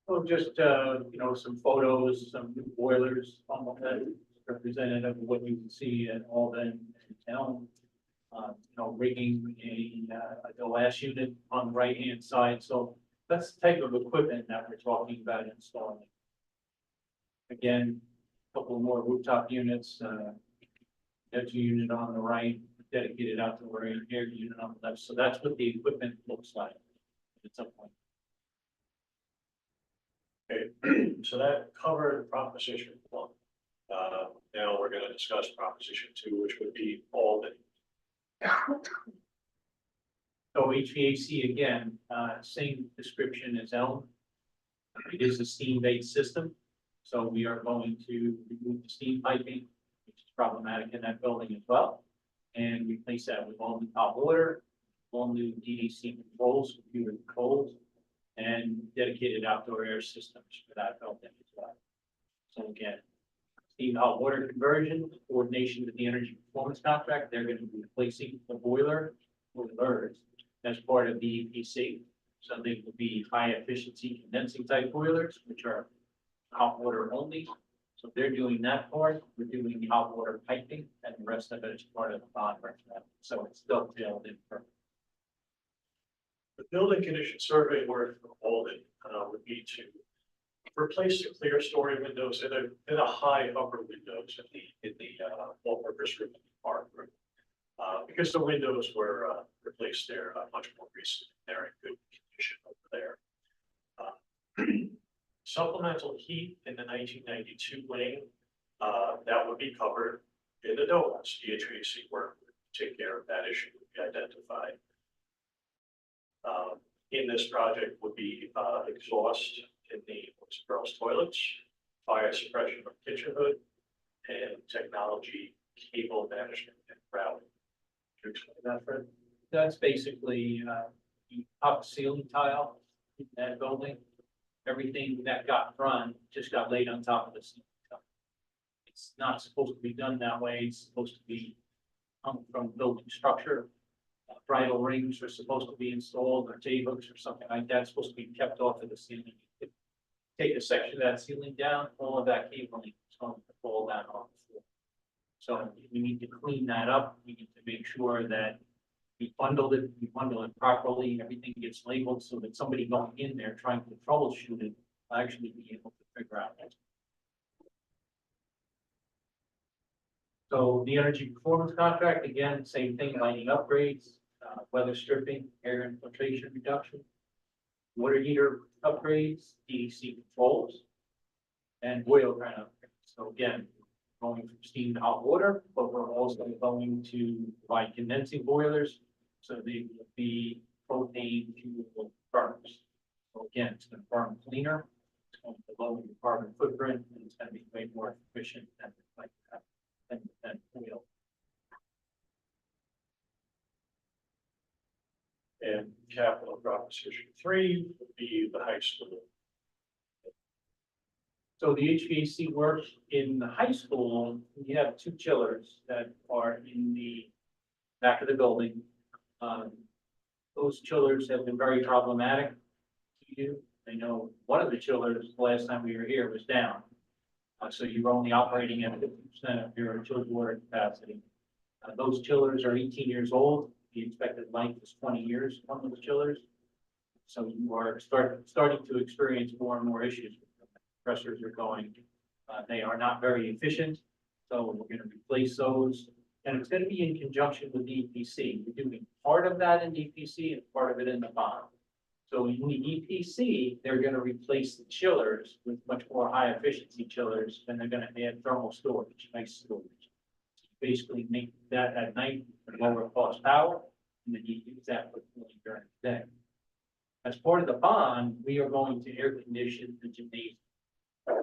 Well, just, some photos, some new boilers, that representative of what you can see at Alden and Elm. Rigging the last unit on the right-hand side, so that's the type of equipment that we're talking about installing. Again, a couple more rooftop units, that's a unit on the right, dedicated outdoor air unit on the left, so that's what the equipment looks like at some point. Okay, so that covered proposition 1. Now we're going to discuss proposition 2, which would be Alden. So HVAC again, same description as Elm. It is a steam-based system, so we are going to remove the steam piping, which is problematic in that building as well, and replace that with all new hot water, all new DAC controls, computer controls, and dedicated outdoor air systems for that building as well. So again, steam hot water conversion, coordination with the energy performance contract, they're going to be replacing the boilers as part of the EPC. So they will be high efficiency condensing type boilers, which are hot water only. So they're doing that part. We're doing the hot water piping, and the rest of it is part of the bond recommend. So it's dovetailed in for. The building condition survey work for Alden would be to replace the clear story windows in a high upper windows in the all purpose room, park room. Because the windows were replaced there much more recently. They're in good condition over there. Supplemental heat in the 1992 wing, that would be covered in the DOAS. The HVAC work would take care of that issue, would be identified. in this project would be, exhaust in the girls' toilets, fire suppression of kitchen hood, and technology cable management and routing. Could you explain that, Fred? That's basically, the up ceiling tile in that building. Everything that got run just got laid on top of the ceiling tile. It's not supposed to be done that way. It's supposed to be from building structure. Bridal rings are supposed to be installed, or J-hooks or something like that. It's supposed to be kept off of the ceiling. Take a section of that ceiling down, all of that cabling is going to fall down on the floor. So we need to clean that up. We need to make sure that we bundle it properly, everything gets labeled so that somebody going in there trying to troubleshoot it will actually be able to figure out that. So the energy performance contract, again, same thing, lighting upgrades, weather stripping, air infiltration reduction, water heater upgrades, DEC controls, and boiler kind of upgrades. So again, going from steam to hot water, but we're also going to provide condensing boilers, so they will be propane fuel burners. So again, it's going to burn cleaner, it's going to lower your carbon footprint, and it's going to be way more efficient than like that. Than oil. And capital proposition 3 would be the high school. So the HVAC works in the high school. We have 2 chillers that are in the back of the building. Those chillers have been very problematic to you. I know one of the chillers, the last time we were here, was down. So you're only operating at 50% of your chilled water capacity. Those chillers are 18 years old. The expected life is 20 years on those chillers. So you are starting to experience more and more issues. Compressors are going, they are not very efficient. So we're going to replace those. And it's going to be in conjunction with EPC. We're doing part of that in EPC and part of it in the bond. So in the EPC, they're going to replace the chillers with much more high efficiency chillers, and they're going to add thermal storage, nice storage. Basically make that at night for lower cost power, and then you use that for cooling during the day. As part of the bond, we are going to air condition the gymnasium.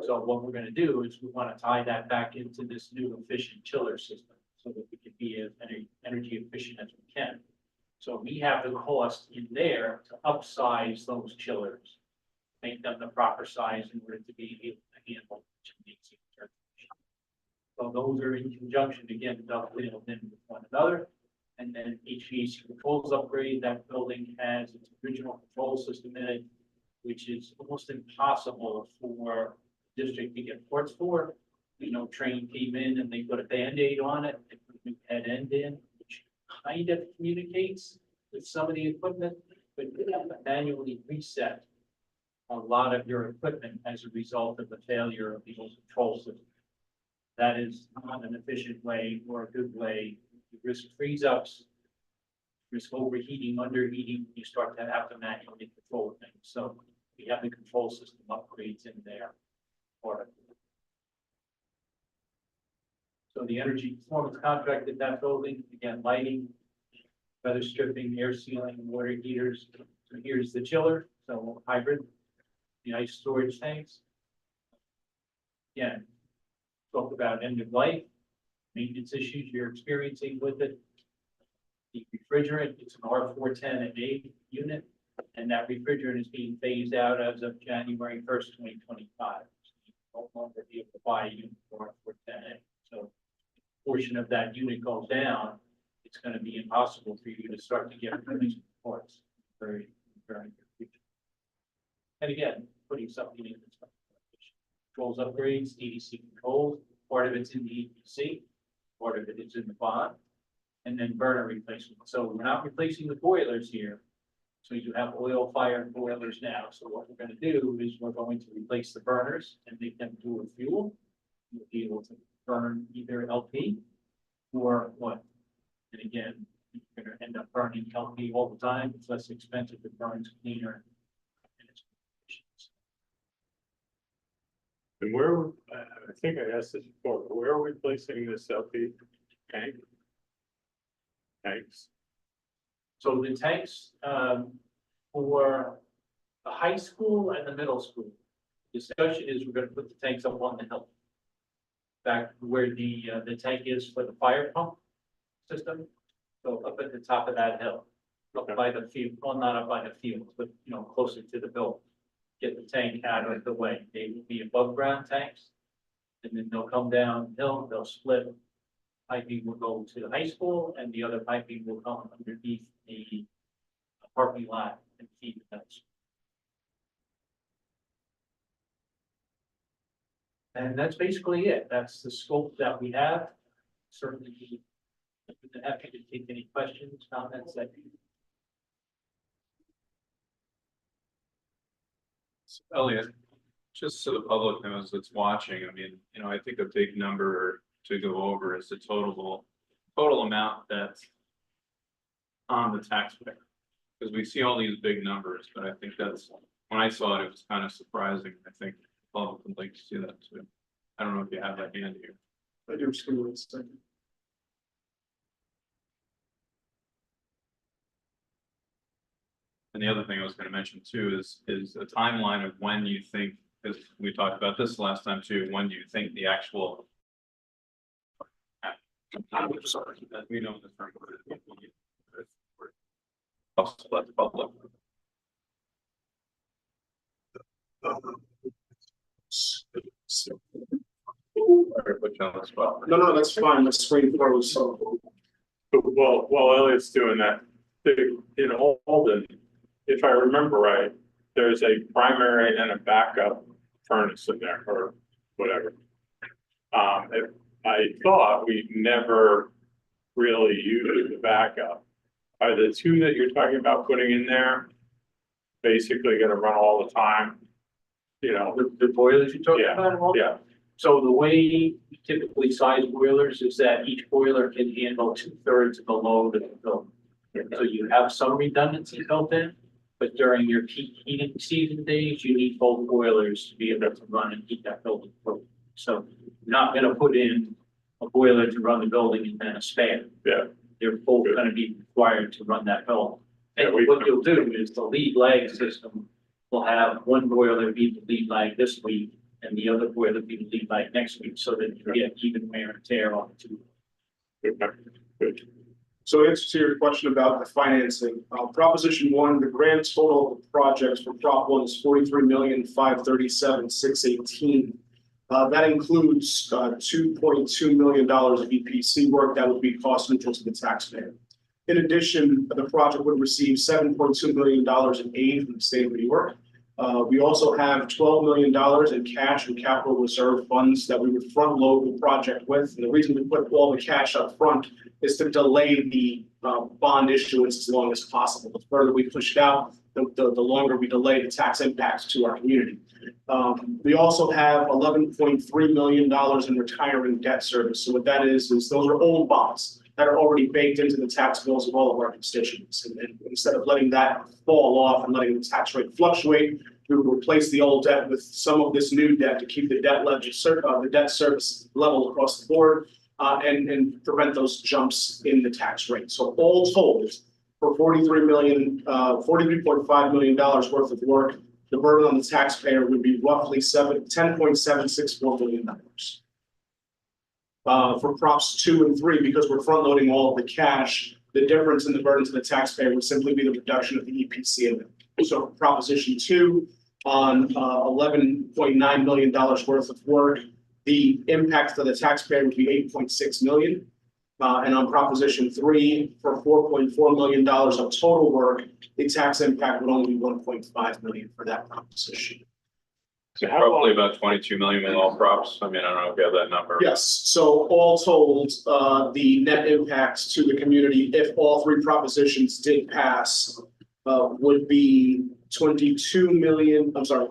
So what we're going to do is we want to tie that back into this new efficient chiller system so that we can be as energy efficient as we can. So we have the cost in there to upsize those chillers, make them the proper size in order to be able to handle gymnasium circulation. So those are in conjunction, again, dovetailed in with one another. And then HVAC controls upgrade, that building has its original control system in it, which is almost impossible for the district to get ports for. You know, Train came in and they put a Band-Aid on it, they put a new head end in, which kind of communicates with some of the equipment, but you have to manually reset a lot of your equipment as a result of the failure of the old control system. That is not an efficient way or a good way. You risk freeze-ups, risk overheating, underheating, you start to have to manually control things. So we have the control system upgrades in there. So the energy performance contract in that building, again, lighting, weather stripping, air sealing, water heaters. So here's the chiller, so hybrid, the ice storage tanks. Again, talk about end of life, maintenance issues you're experiencing with it. The refrigerant, it's an R410A unit, and that refrigerant is being phased out as of January 1st, 2025. So you no longer be able to buy a unit for R410A. So portion of that unit goes down, it's going to be impossible for you to start to get replacement parts. Very, very good future. And again, putting something in this controls upgrades, EDC controls, part of it's in the EPC, part of it is in the bond, and then burner replacement. So we're not replacing the boilers here. So you have oil-fired boilers now. So what we're going to do is we're going to replace the burners and make them dual fuel. You'll be able to burn either LP or what? And again, you're going to end up burning LP all the time. It's less expensive, it burns cleaner. And it's efficient. And where, I think I asked this before, but where are we placing this LP tanks? So the tanks, For the high school and the middle school, discussion is we're gonna put the tanks up on the hill. Back where the tank is for the fire pump system, so up at the top of that hill. Up by the field, well, not up by the field, but closer to the building. Get the tank out of the way, they will be above ground tanks. And then they'll come downhill, they'll split. Piping will go to the high school and the other piping will come underneath the parking lot and feed the house. And that's basically it. That's the scope that we have. Certainly be happy to take any questions, comments that you. Elliot, just so the public knows that's watching, I mean, I think a big number to go over is the total amount that's on the taxpayer. Because we see all these big numbers, but I think that's, when I saw it, it was kind of surprising. I think the public would like to see that too. I don't know if you have that handy here. I do, just give me one second. And the other thing I was gonna mention too is a timeline of when you think, because we talked about this last time too, when do you think the actual. I'm sorry, that we know the term. I'll let the public. Or put you on the spot. No, that's fine, the screen froze, so. While Elliot's doing that, in Alden, if I remember right, there's a primary and a backup furnace in there or whatever. I thought we never really used the backup. Are the two that you're talking about putting in there basically gonna run all the time? The boilers you're talking Yeah, about? yeah, So the way we typically size boilers is that each boiler can handle 2/3 of the load of the building. So you have some redundancy built in, but during your peak heating season days, you need both boilers to be able to run and heat that building. So you're not gonna put in a boiler to run the building and then a spare. yeah, They're both gonna be required to run that building. Yeah, And we- what you'll do is the lead lag system will have one boiler be the lead lag this week and the other boiler be the lead lag next week, so that you get even wear and tear on the two. good. So answer to your question about the financing, proposition one, the grand total of the projects for prop one is 43,537,618. That includes $2.2 million of EPC work that would be cost neutral to the taxpayer. In addition, the project would receive $7.2 million in aid from the state of New York. We also have $12 million in cash and capital reserve funds that we would front load the project with. And the reason we put all the cash up front is to delay the bond issuance as long as possible. The further we push it out, the longer we delay the tax impacts to our community. We also have $11.3 million in retiring debt service. So what that is those are old bonds that are already baked into the tax bills of all of our constituents. And instead of letting that fall off and letting the tax rate fluctuate, we would replace the old debt with some of this new debt to keep the debt the debt service level across the board and prevent those jumps in the tax rate. So all told, for $43.5 million worth of work, the burden on the taxpayer would be roughly $10.764 million. For props 2 and 3, because we're front loading all of the cash, the difference in the burden to the taxpayer would simply be the reduction of the EPC amount. So proposition 2 on $11.9 million worth of work, the impact for the taxpayer would be $8.6 million. And on proposition 3, for $4.4 million of total work, the tax impact would only be $1.5 million for that proposition. So how Probably long, about 22 million with all props. I mean, I don't know if you have that number. Yes, so all told, the net impacts to the community, if all 3 propositions did pass, would be 22 million, I'm sorry,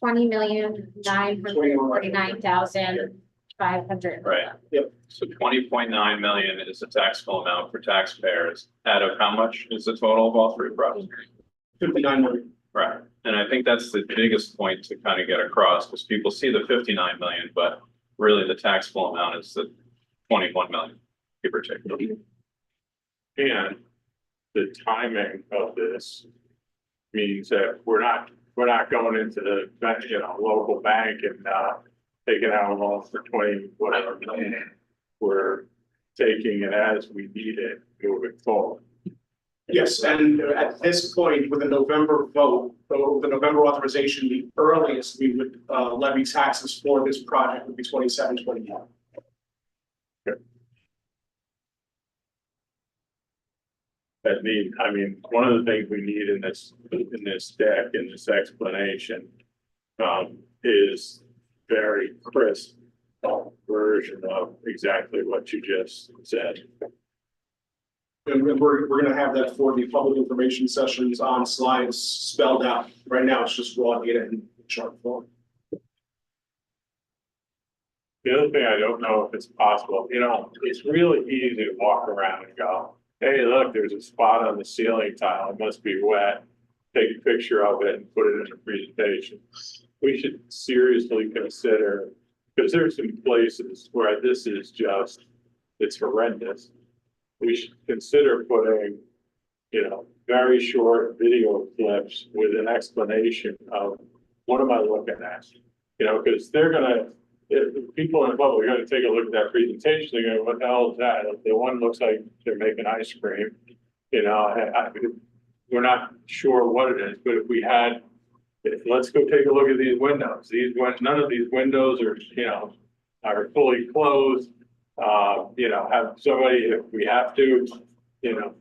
20,949,500. Right. Yep. So 20.9 million is the taxable amount for taxpayers. Out of how much is the total of all 3 props? 59 million. Right, and I think that's the biggest point to kind of get across, because people see the 59 million, but really the taxable amount is the 21 million, give or take. and the timing of this, means that we're not going into the, local bank and, taking out a loan for 20, whatever million. We're taking it as we need it moving forward. Yes, and at this point, with the November vote, or the November authorization, the earliest we would levy taxes for this project would be 27, 28. I mean, one of the things we need in this deck, in this explanation, is very crisp version of exactly what you just said. And we're gonna have that for the public information sessions on slides spelled out. Right now, it's just raw data in chart form. The other thing I don't know if it's possible, it's really easy to walk around and go, hey, look, there's a spot on the ceiling tile, it must be wet. Take a picture of it and put it in a presentation. We should seriously consider, because there's some places where this is just, it's horrendous. We should consider putting, very short video clips with an explanation of what am I looking at? Because they're gonna, if people in the public are gonna take a look at that presentation, they're gonna, what the hell is that? The one looks like they're making ice cream. We're not sure what it is, but if we had, let's go take a look at these windows. None of these windows are fully closed. Have somebody, if we have to,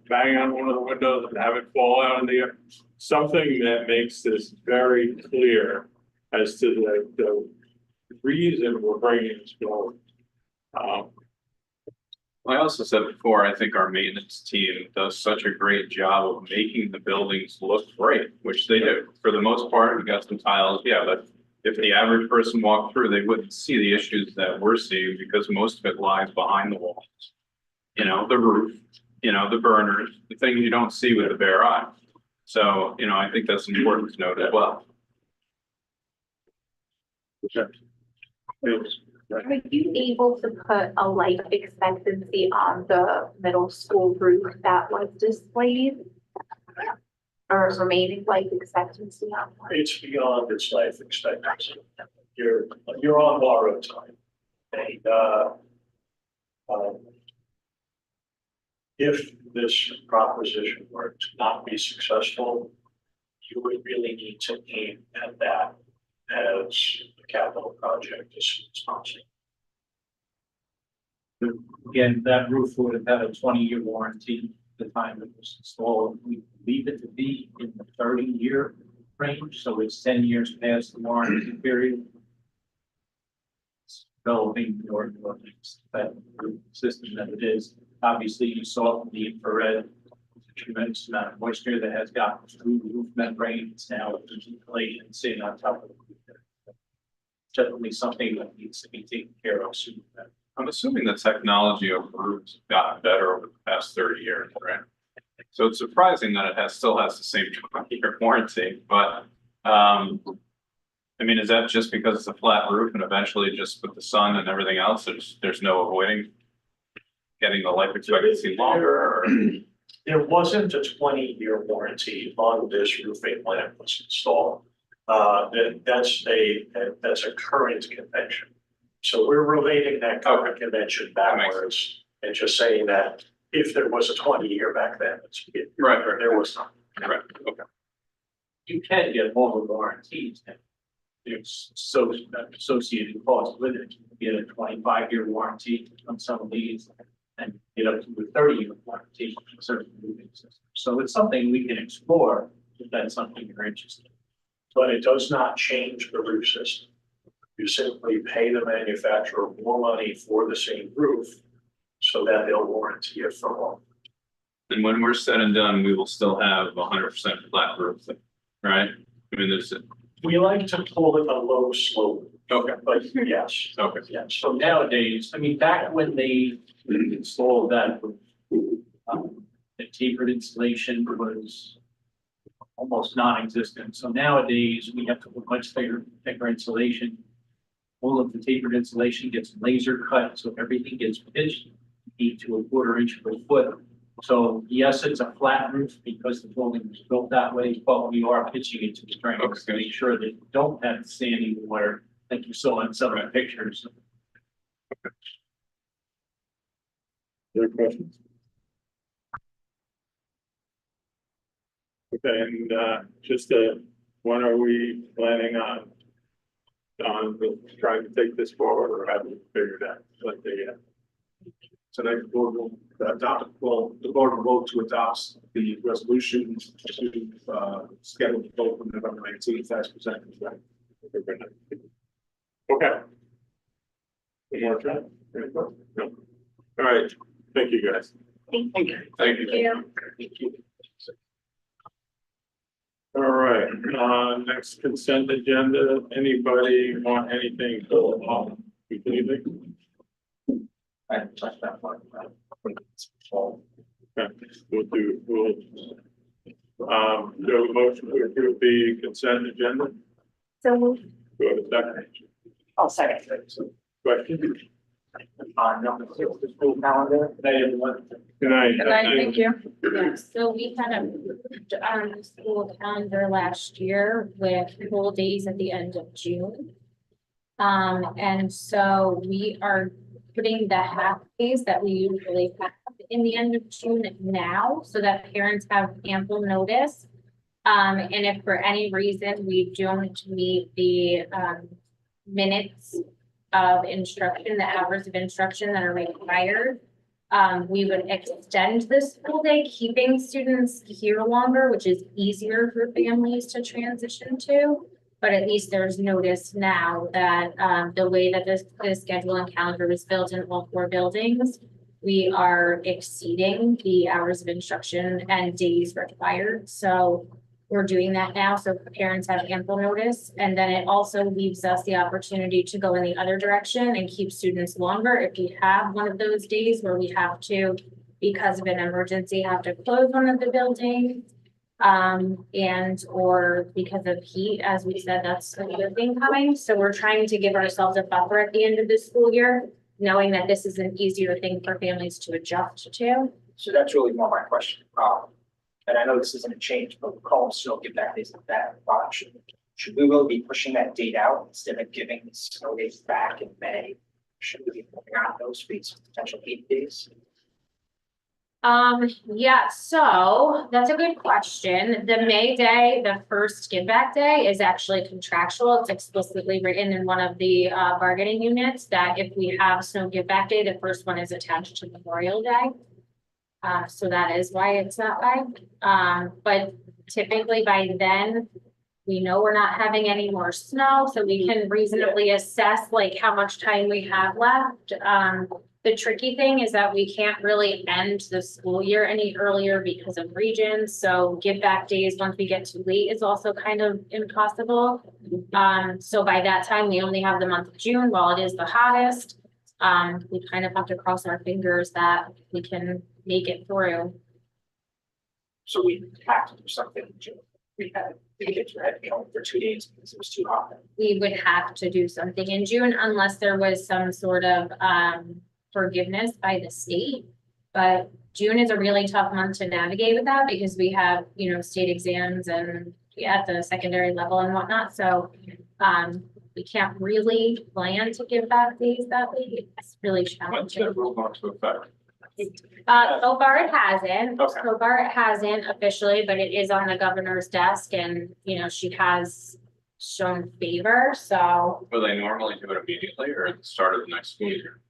bang on one of the windows and have it fall out in the air. Something that makes this very clear as to the reason we're bringing this forward. I also said before, I think our maintenance team does such a great job of making the buildings look great, which they do. For the most part, we got some tiles, yeah, but if the average person walked through, they wouldn't see the issues that we're seeing because most of it lies behind the walls. The roof, the burners, the things you don't see with the bare eye. So, I think that's important to note as well. Are you able to put a life expectancy on the middle school roof that was displayed? Or remaining life expectancy on? It's beyond its life expectancy. You're on borrowed time. And, if this proposition were to not be successful, you would really need to aim at that as a capital project as soon as possible. Again, that roof would have had a 20-year warranty at the time it was installed. We believe it to be in the 30-year range, so it's 10 years past the warranty period. It's developing the ordinance, that system that it is. Obviously, you saw from the infrared, a tremendous amount of moisture that has gotten through the roof membrane. It's now insulation sitting on top of the roof. Definitely something that needs to be taken care of soon. I'm assuming the technology of roofs have gotten better over the past 30 years, right? So it's surprising that it still has the same 20-year warranty, but, is that just because it's a flat roof and eventually just with the sun and everything else, there's no avoiding getting the life expectancy longer? Or? There wasn't a 20-year warranty on this roofing when it was installed. That's a current convention. So we're relating that current convention backwards and just saying that if there was a 20-year back then, Right. There was not. Right, okay. You can get longer warranties and there's so associated costs with it. You get a 25-year warranty on some of these and get up to a 30-year warranty on certain moving systems. So it's something we can explore if that's something you're interested in. But it does not change the roof system. You simply pay the manufacturer more money for the same roof so that they'll warranty it for long. And when we're said and done, we will still have 100% flat roof, right? We like to call it a low slope. Okay. But yes. Okay. Yes. So nowadays, back when they installed that, the tapered insulation was almost non-existent. So nowadays, we have to put much thicker insulation. All of the tapered insulation gets laser cut, so everything gets pitched 8 to a quarter inch per foot So yes, it's a flat roof because the building was built that way, but we are pitching it to the drains to make sure that you don't have standing water like you saw in some of the pictures. Other questions? Okay, and, just, when are we planning on trying to take this forward, or have we figured out what the, Tonight, the board will adopt, well, the board will vote to adopt the resolution to, schedule the vote on November 19th as presented. okay. One more time? No. All right, thank you, guys. Thank you. Thank you. Thank you. All right, next consent agenda, anybody want anything to, anything? I touched that part. Okay, we'll do a motion to approve the consent agenda, So moved. go to second. I'll second. Question? Number 6, the school calendar. They everyone. Good night. you. Yeah, so we had a school calendar last year with full days at the end of June. And so we are putting the half days that we usually have in the end of June now, so that parents have ample notice. And if for any reason we don't meet the minutes of instruction, the hours of instruction that are required, we would extend the school day, keeping students here longer, which is easier for families to transition to. But at least there's notice now that the way that the schedule and calendar was built in all 4 buildings, we are exceeding the hours of instruction and days required. So we're doing that now, so parents have ample notice. And then it also leaves us the opportunity to go in the other direction and keep students longer if we have one of those days where we have to, because of an emergency, have to close one of the buildings. And or because of heat, as we said, that's another thing coming. So we're trying to give ourselves a buffer at the end of the school year, knowing that this is an easier thing for families to adjust to. So that's really more my question. And I know this isn't a change, but we're calling still give back days like that. Should we really be pushing that date out instead of giving the snow days back in May? Should we be moving on those fees, potential 8 days? Yeah, so that's a good question. The May day, the first give back day is actually contractual. It's explicitly written in one of the bargaining units that if we have snow give back day, the first one is attached to Memorial Day. So that is why it's that way. But typically by then, we know we're not having any more snow, so we can reasonably assess like how much time we have left. The tricky thing is that we can't really end the school year any earlier because of regions. So give back days once we get too late is also kind of impossible. So by that time, we only have the month of June while it is the hottest. We kind of have to cross our fingers that we can make it through. So we have to do something in June. We had the kids were heading home for 2 days because it was too hot. We would have to do something in June unless there was some sort of forgiveness by the state. But June is a really tough month to navigate with that because we have, you know, state exams and at the secondary level and whatnot. So we can't really plan to give back days that week. It's really When's challenging. that rule going to affect? So far it hasn't. Okay. So far it hasn't officially, but it is on the governor's desk and, you know, she has shown favor, so. Will they normally do it immediately or at the start of the next school year?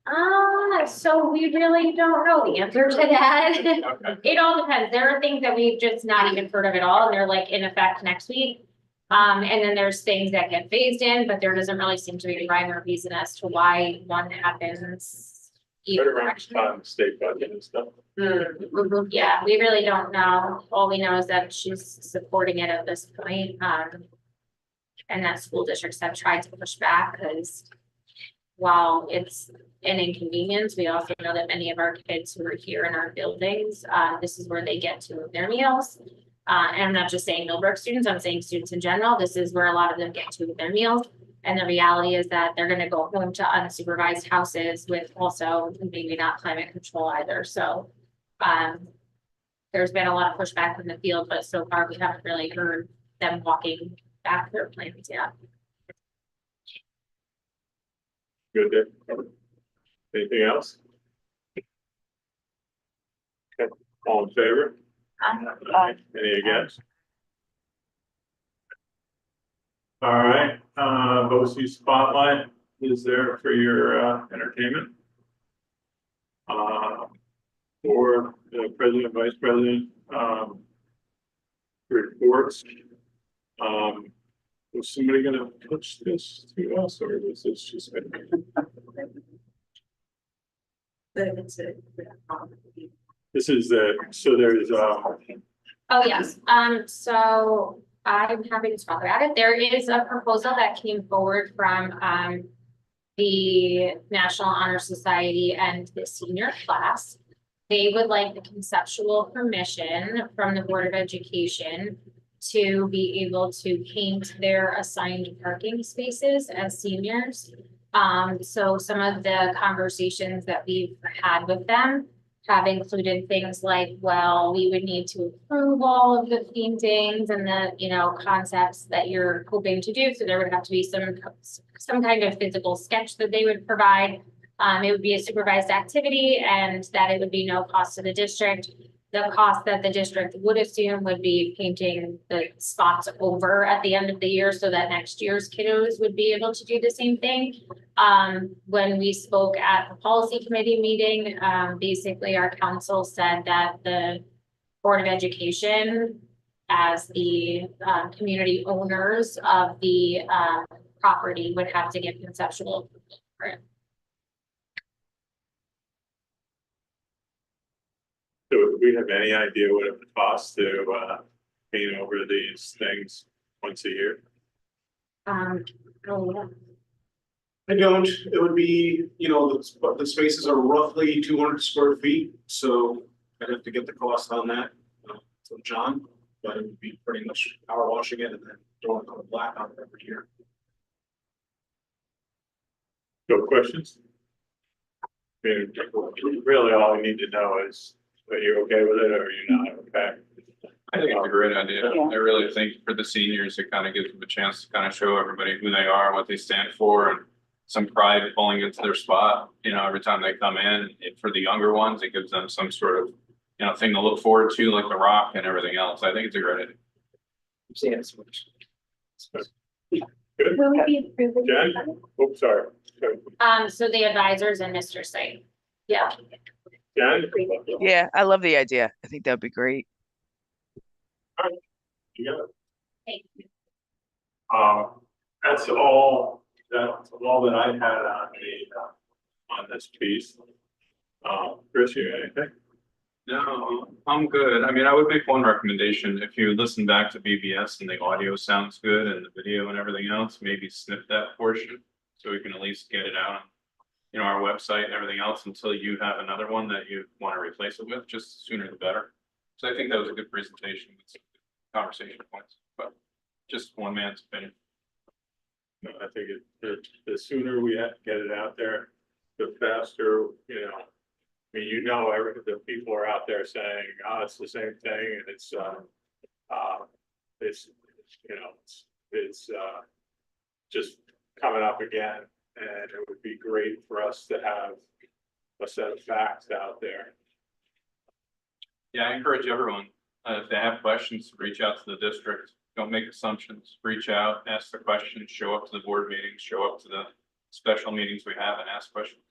So we really don't know the answer to that. Okay. It all depends. There are things that we've just not even heard of at all, and they're like in effect next week. And then there's things that get phased in, but there doesn't really seem to be a rhyme or reason as to why one happens. Right either around direction. the time, state budget and stuff. Yeah, we really don't know. All we know is that she's supporting it at this point. And that school districts have tried to push back because while it's an inconvenience, we also know that many of our kids who are here in our buildings, this is where they get to their meals. And I'm not just saying Millbrook students, I'm saying students in general. This is where a lot of them get to their meals. And the reality is that they're gonna go home to unsupervised houses with also maybe not climate control either. So there's been a lot of pushback from the field, but so far we haven't really heard them walking back their plans yet. Good there. Anything else? Okay, all in favor? Any against? All right, BOCES spotlight is there for your entertainment. For the president, vice president, reports. Was somebody gonna pitch this to us, or was this just? This is so there's, Oh, yes, so I'm happy to talk about it. There is a proposal that came forward from, the National Honor Society and the senior class. They would like the conceptual permission from the Board of Education to be able to paint their assigned parking spaces as seniors. So some of the conversations that we've had with them have included things like, well, we would need to approve all of the paintings and the, you know, concepts that you're hoping to do. So there would have to be some kind of physical sketch that they would provide. It would be a supervised activity and that it would be no cost to the district. The cost that the district would assume would be painting the spots over at the end of the year so that next year's kiddos would be able to do the same thing. When we spoke at the policy committee meeting, basically our council said that the Board of Education, as the community owners of the property, would have to give conceptual approval for it. so do we have any idea what it would cost to paint over these things once a year? Oh, yeah. I don't, it would be, you know, the spaces are roughly 200 square feet, so I'd have to get the cost on that from John, but it would be pretty much power washing it and then throwing color black on it every year. No questions? I mean, really all we need to know is, are you okay with it or are you not okay? I think it's a great idea. I really think for the seniors, it kind of gives them a chance to kind of show everybody who they are, what they stand for, and some pride pulling into their spot, you know, every time they come in. And for the younger ones, it gives them some sort of, you know, thing to look forward to, like the rock and everything else. I think it's a great idea. See it so much. Good. Will we be approving? Jen? Oops, sorry. So the advisors and Mr. Singh. Yeah. Jen? Yeah, I love the idea. I think that'd be great. You got it. Thank you. That's all that I had on on this piece. Chris, you got anything? No, I'm good. I mean, I would make one recommendation. If you listen back to BBS and the audio sounds good and the video and everything else, maybe snip that portion so we can at least get it out on, you know, our website and everything else until you have another one that you want to replace it with, just sooner the better. So I think that was a good presentation with some conversation points, but just one man's opinion. No, I think the sooner we get it out there, the faster, you know. I mean, you know, the people are out there saying, oh, it's the same thing, and it's you know, it's just coming up again, and it would be great for us to have a set of facts out there. Yeah, I encourage everyone, if they have questions, reach out to the district. Don't make assumptions. Reach out, ask the questions, show up to the board meetings, show up to the special meetings we have and ask questions.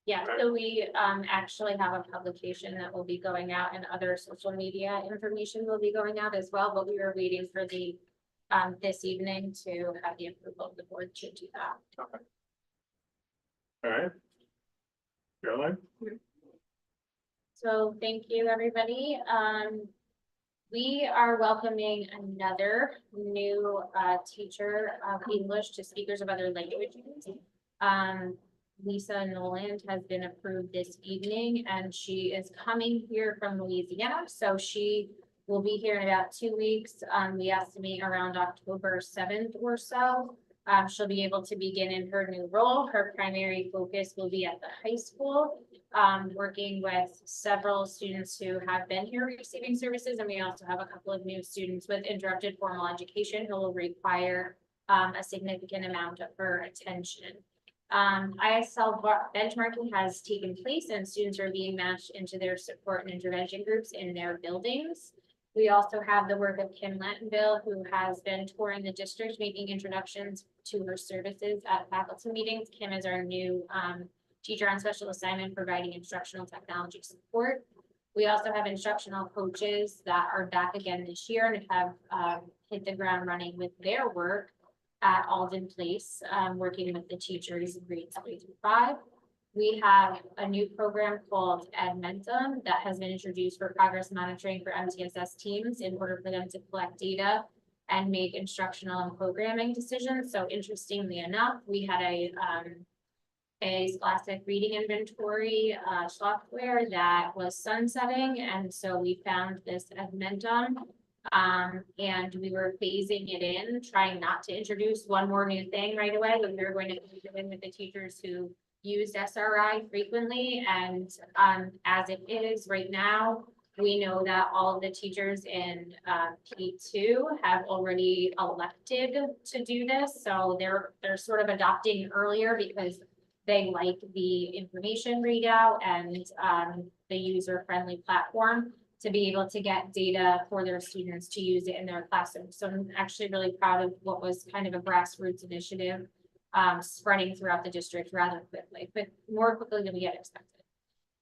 Yeah, so we actually have a publication that will be going out and other social media information will be going out as well, but we were waiting for the this evening to have the approval of the board to do that. Okay. All right. Caroline? So thank you, everybody. We are welcoming another new teacher of English to speakers of other languages. Lisa Noland has been approved this evening and she is coming here from Louisiana. So she will be here in about 2 weeks. We estimate around October 7th or so. She'll be able to begin in her new role. Her primary focus will be at the high school. working with several students who have been here receiving services, and we also have a couple of new students with interrupted formal education who will require a significant amount of her attention. ISL benchmarking has taken place and students are being matched into their support and intervention groups in their buildings. We also have the work of Kim Lantonville, who has been touring the district, making introductions to her services at faculty meetings. Kim is our new teacher on special assignment, providing instructional technology support. We also have instructional coaches that are back again this year and have hit the ground running with their work at Alden Place, working with the teachers in grades 3 through 5. We have a new program called Edmentum that has been introduced for progress monitoring for MTSS teams in order for them to collect data and make instructional and programming decisions. So interestingly enough, we had a scholastic reading inventory software that was sunsetting, and so we found this Edmentum. And we were phasing it in, trying not to introduce one more new thing right away, but we were going to phase it in with the teachers who used SRI frequently, and as it is right now, we know that all of the teachers in P2 have already elected to do this, so they're sort of adopting earlier because they like the information readout and the user-friendly platform to be able to get data for their students to use it in their classroom. So I'm actually really proud of what was kind of a grassroots initiative spreading throughout the district rather quickly, but more quickly than we had expected.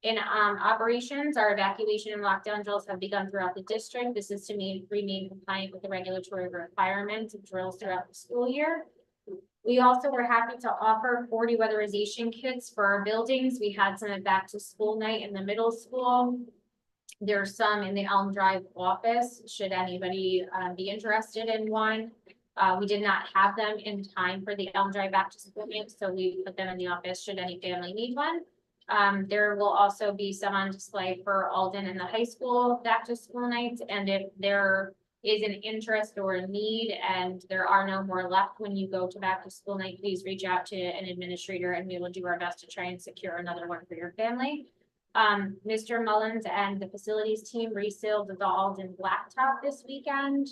In operations, our evacuation and lockdown drills have begun throughout the district. This is to remain compliant with the regulatory requirements of drills throughout the school year. We also were happy to offer 40 weatherization kits for our buildings. We had some at back to school night in the middle school. There's some in the Elm Drive office, should anybody be interested in one. We did not have them in time for the Elm Drive back to school night, so we put them in the office should any family need one. There will also be some on display for Alden and the high school back to school nights, and if there is an interest or a need and there are no more left when you go to back to school night, please reach out to an administrator and we will do our best to try and secure another one for your family. Mr. Mullins and the facilities team resealed the Alden blacktop this weekend.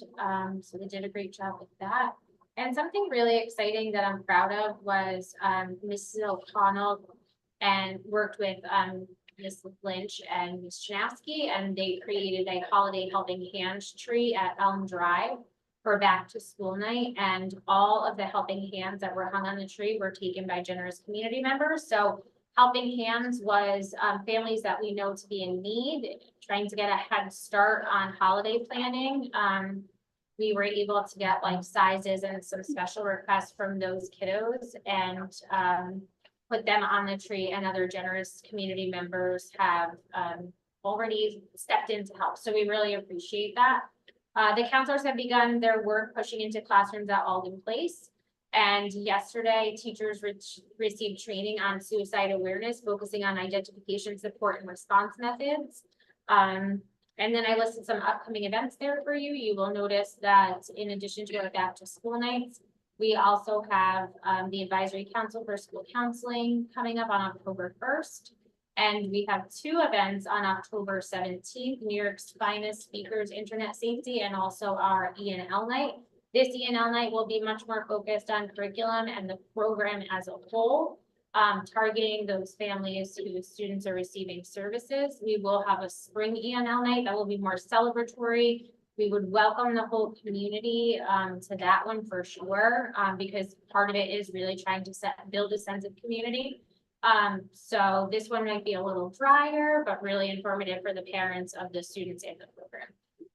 So they did a great job with that. And something really exciting that I'm proud of was Mrs. O'Connell and worked with Ms. Lynch and Ms. Chanowski, and they created a holiday helping hands tree at Elm Drive for back to school night. And all of the helping hands that were hung on the tree were taken by generous community members. So Helping Hands was families that we know to be in need, trying to get a head start on holiday planning. We were able to get like sizes and some special requests from those kiddos and put them on the tree, and other generous community members have already stepped in to help. So we really appreciate that. The counselors have begun their work pushing into classrooms at Alden Place. And yesterday, teachers received training on suicide awareness, focusing on identification, support, and response methods. And then I listed some upcoming events there for you. You will notice that in addition to our back to school nights, we also have the Advisory Council for School Counseling coming up on October 1st. And we have 2 events on October 17th, New York's Finest Speakers, Internet Safety, and also our E&L night. This E&L night will be much more focused on curriculum and the program as a whole, targeting those families whose students are receiving services. We will have a spring E&L night that will be more celebratory. We would welcome the whole community to that one for sure, because part of it is really trying to build a sense of community. So this one might be a little drier, but really informative for the parents of the students in the program.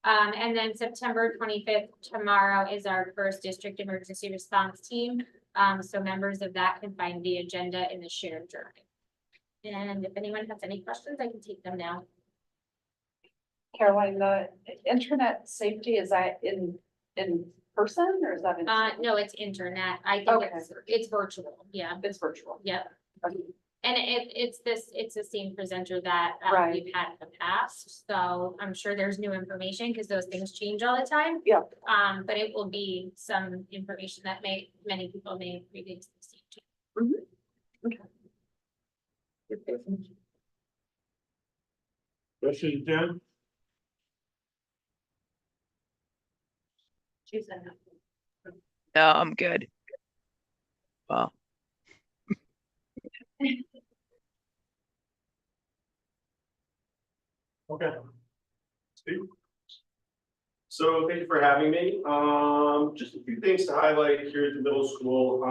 And then September 25th, tomorrow, is our first district emergency response team. So members of that can find the agenda in the shared journal. And if anyone has any questions, I can take them now. Caroline, the internet safety, is that in person or is that in? No, it's internet. I think Okay. it's virtual. Yeah. It's virtual. Yep. Okay. And it's the same presenter that Right. we've had in the past, so I'm sure there's new information because those things change all the time. Yeah. But it will be some information that many people may have previously seen. Okay. Questions, Jen? She's in. No, I'm good. Well, Okay. Steve? So thank you for having me. Just a few things to highlight here at the middle school.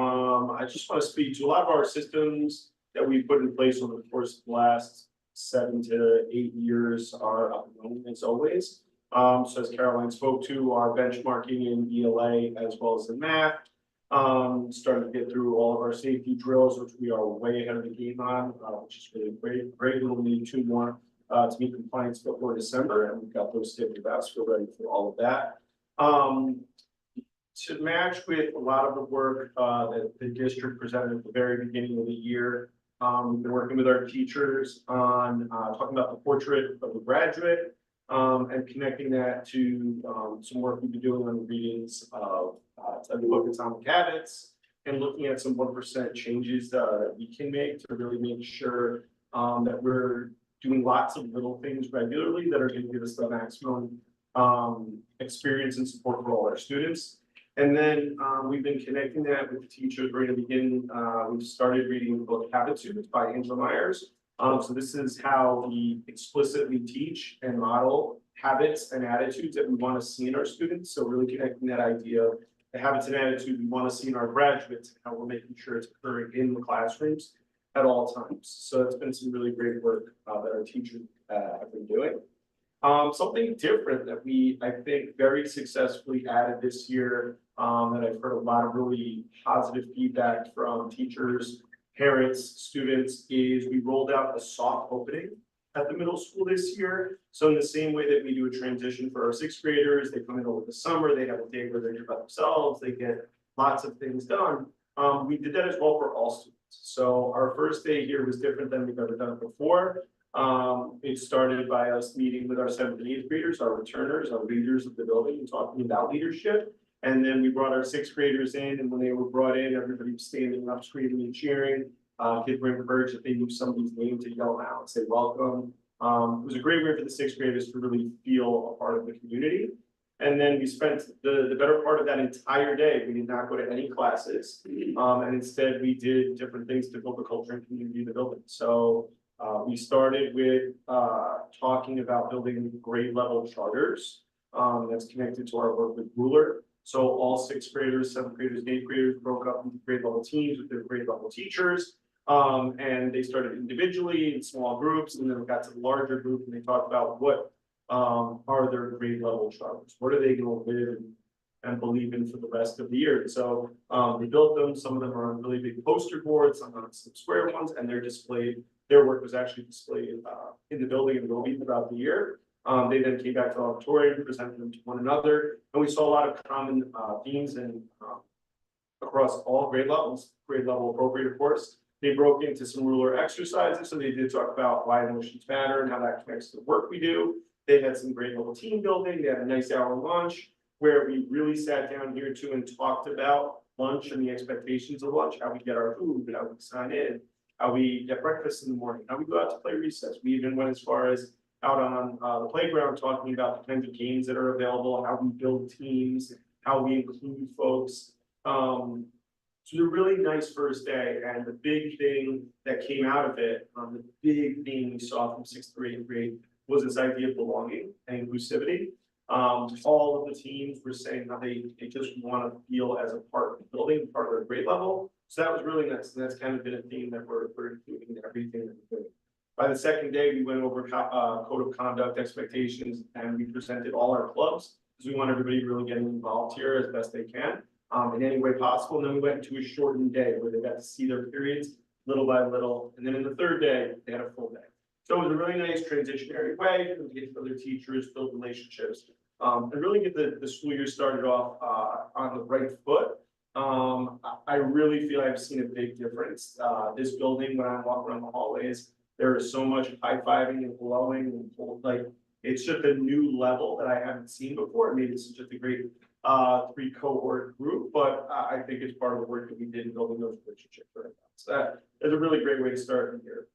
I just want to speak to a lot of our systems that we put in place over the course of the last 7 to 8 years are up and running as always. So as Caroline spoke to, our benchmarking in ELA as well as in math. Starting to get through all of our safety drills, which we are way ahead of the game on, which is really great. Great, we'll need 2 more to meet compliance before December, and we've got those safety vests. We're ready for all of that. To match with a lot of the work that the district presented at the very beginning of the year, we've been working with our teachers on talking about the portrait of the graduate and connecting that to some work we've been doing on the readings of the book of Atomic Habits and looking at some 1% changes that we can make to really make sure that we're doing lots of little things regularly that are going to give us the maximum experience and support for all our students. And then we've been connecting that with the teachers. We're going to begin, we've started reading the book Habitudes by Angela Myers. So this is how we explicitly teach and model habits and attitudes that we want to see in our students. So really connecting that idea of the habits and attitude we want to see in our graduates, and how we're making sure it's occurring in the classrooms at all times. So it's been some really great work that our teachers have been doing. Something different that we, I think, very successfully added this year, that I've heard a lot of really positive feedback from teachers, parents, students, is we rolled out a soft opening at the middle school this year. So in the same way that we do a transition for our 6th graders, they come in over the summer, they have a day where they're by themselves, they get lots of things done. We did that as well for all students. So our first day here was different than we've ever done before. It started by us meeting with our 7th and 8th graders, our returners, our leaders of the building, and talking about leadership. And then we brought our 6th graders in, and when they were brought in, everybody was standing up, screaming and cheering. Kids were encouraged if they knew somebody's name to yell out and say welcome. It was a great way for the 6th graders to really feel a part of the community. And then we spent the better part of that entire day. We did not go to any classes. And instead we did different things to build the culture and community of the building. So we started with talking about building grade level charters. That's connected to our work with Ruler. So all 6th graders, 7th graders, and 8th graders broke up into grade level teams with their grade level teachers. And they started individually in small groups, and then we got to the larger group and they talked about what are their grade level charters? What are they going to live and believe in for the rest of the year? And so they built them. Some of them are on really big poster boards, some on some square ones, and they're displayed. Their work was actually displayed in the building and lobby throughout the year. They then came back to the auditorium, presented them to one another, and we saw a lot of common themes and across all grade levels, grade level appropriate, of course. They broke into some Ruler exercises, so they did talk about why emotions matter and how that connects to the work we do. They had some grade level team building. They had a nice hour lunch where we really sat down here too and talked about lunch and the expectations of lunch, how we get our food, how we sign in, how we get breakfast in the morning, how we go out to play recess. We even went as far as out on the playground talking about the kinds of games that are available, how we build teams, how we include folks. So it was a really nice first day, and the big thing that came out of it, the big thing we saw from 6th to 8th grade was this idea of belonging and inclusivity. All of the teams were saying how they just want to feel as a part of the building, part of their grade level. So that was really nice, and that's kind of been a theme that we're including in everything that we're doing. By the second day, we went over code of conduct expectations, and we presented all our clubs because we want everybody really getting involved here as best they can in any way possible. And then we went into a shortened day where they got to see their periods little by little. And then in the third day, they had a full day. So it was a really nice transitionary way for them to get to other teachers, build relationships, and really get the school year started off on the right foot. I really feel I've seen a big difference. This building, when I walk around the hallways, there is so much high-fiving and blowing and like it's just a new level that I haven't seen before. Maybe it's just a great 3 cohort group, but I think it's part of the work that we did in building those relationships. So that is a really great way to start the year.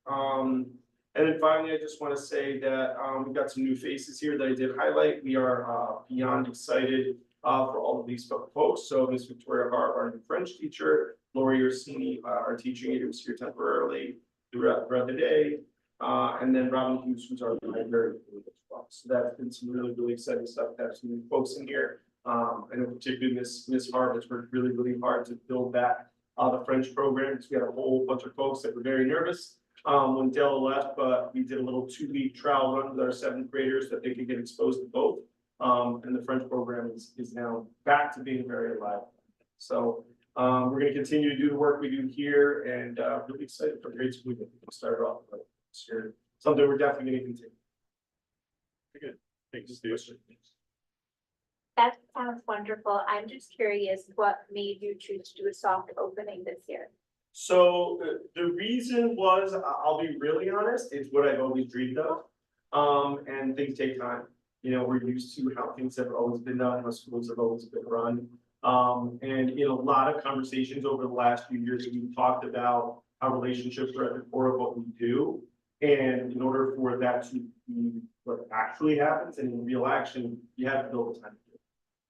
And then finally, I just want to say that we've got some new faces here that I did highlight. We are beyond excited for all of these folks. So Miss Victoria Hart, our new French teacher, Lori Orsini, our teaching aide who's here temporarily throughout the day. And then Robin Hughes, who's our librarian as well. So that's been some really exciting stuff. To have some new folks in here. I know particularly Miss Hart has worked really hard to build back the French program, because we had a whole bunch of folks that were very nervous when Della left, but we did a little 2-week trial run with our 7th graders that they could get exposed to both. And the French program is now back to being very alive. So we're going to continue to do the work we do here, and really excited for grade school. We started off this year. Something we're definitely going to continue. Good. Thanks, Steve. That sounds wonderful. I'm just curious, what made you choose to do a soft opening this year? So the reason was, I'll be really honest, it's what I've always dreamed of. And things take time. You know, we're used to how things have always been done, how schools have always been run. And in a lot of conversations over the last few years, we've talked about how relationships are at the core of what we do. And in order for that to be what actually happens and in real action, you have to build the time to do it.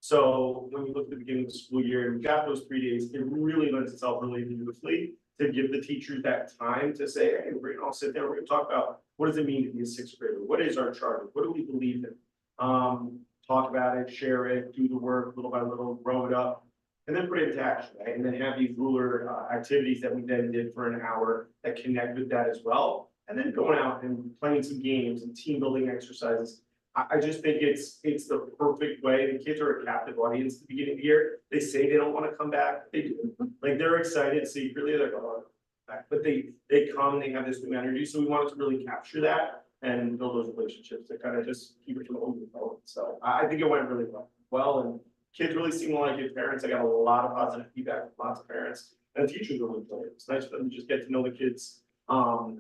So when we look at the beginning of the school year and we got those 3 days, it really lends itself really beautifully to give the teachers that time to say, hey, we're gonna all sit down, we're gonna talk about what does it mean to be a 6th grader? What is our charter? What do we believe in? Talk about it, share it, do the work little by little, grow it up, and then put it into action, right? And then have these ruler activities that we then did for an hour that connect with that as well. And then going out and playing some games and team building exercises. I just think it's the perfect way. The kids are a captive audience at the beginning of the year. They say they don't want to come back. They do. Like they're excited secretly. They're like, oh, back. But they come and they have this new energy. So we wanted to really capture that and build those relationships that kind of just keep it from overflowing. So I think it went really well. And kids really seem to like it. Parents, I got a lot of positive feedback from lots of parents. And the teachers really enjoyed it. It's nice for them to just get to know the kids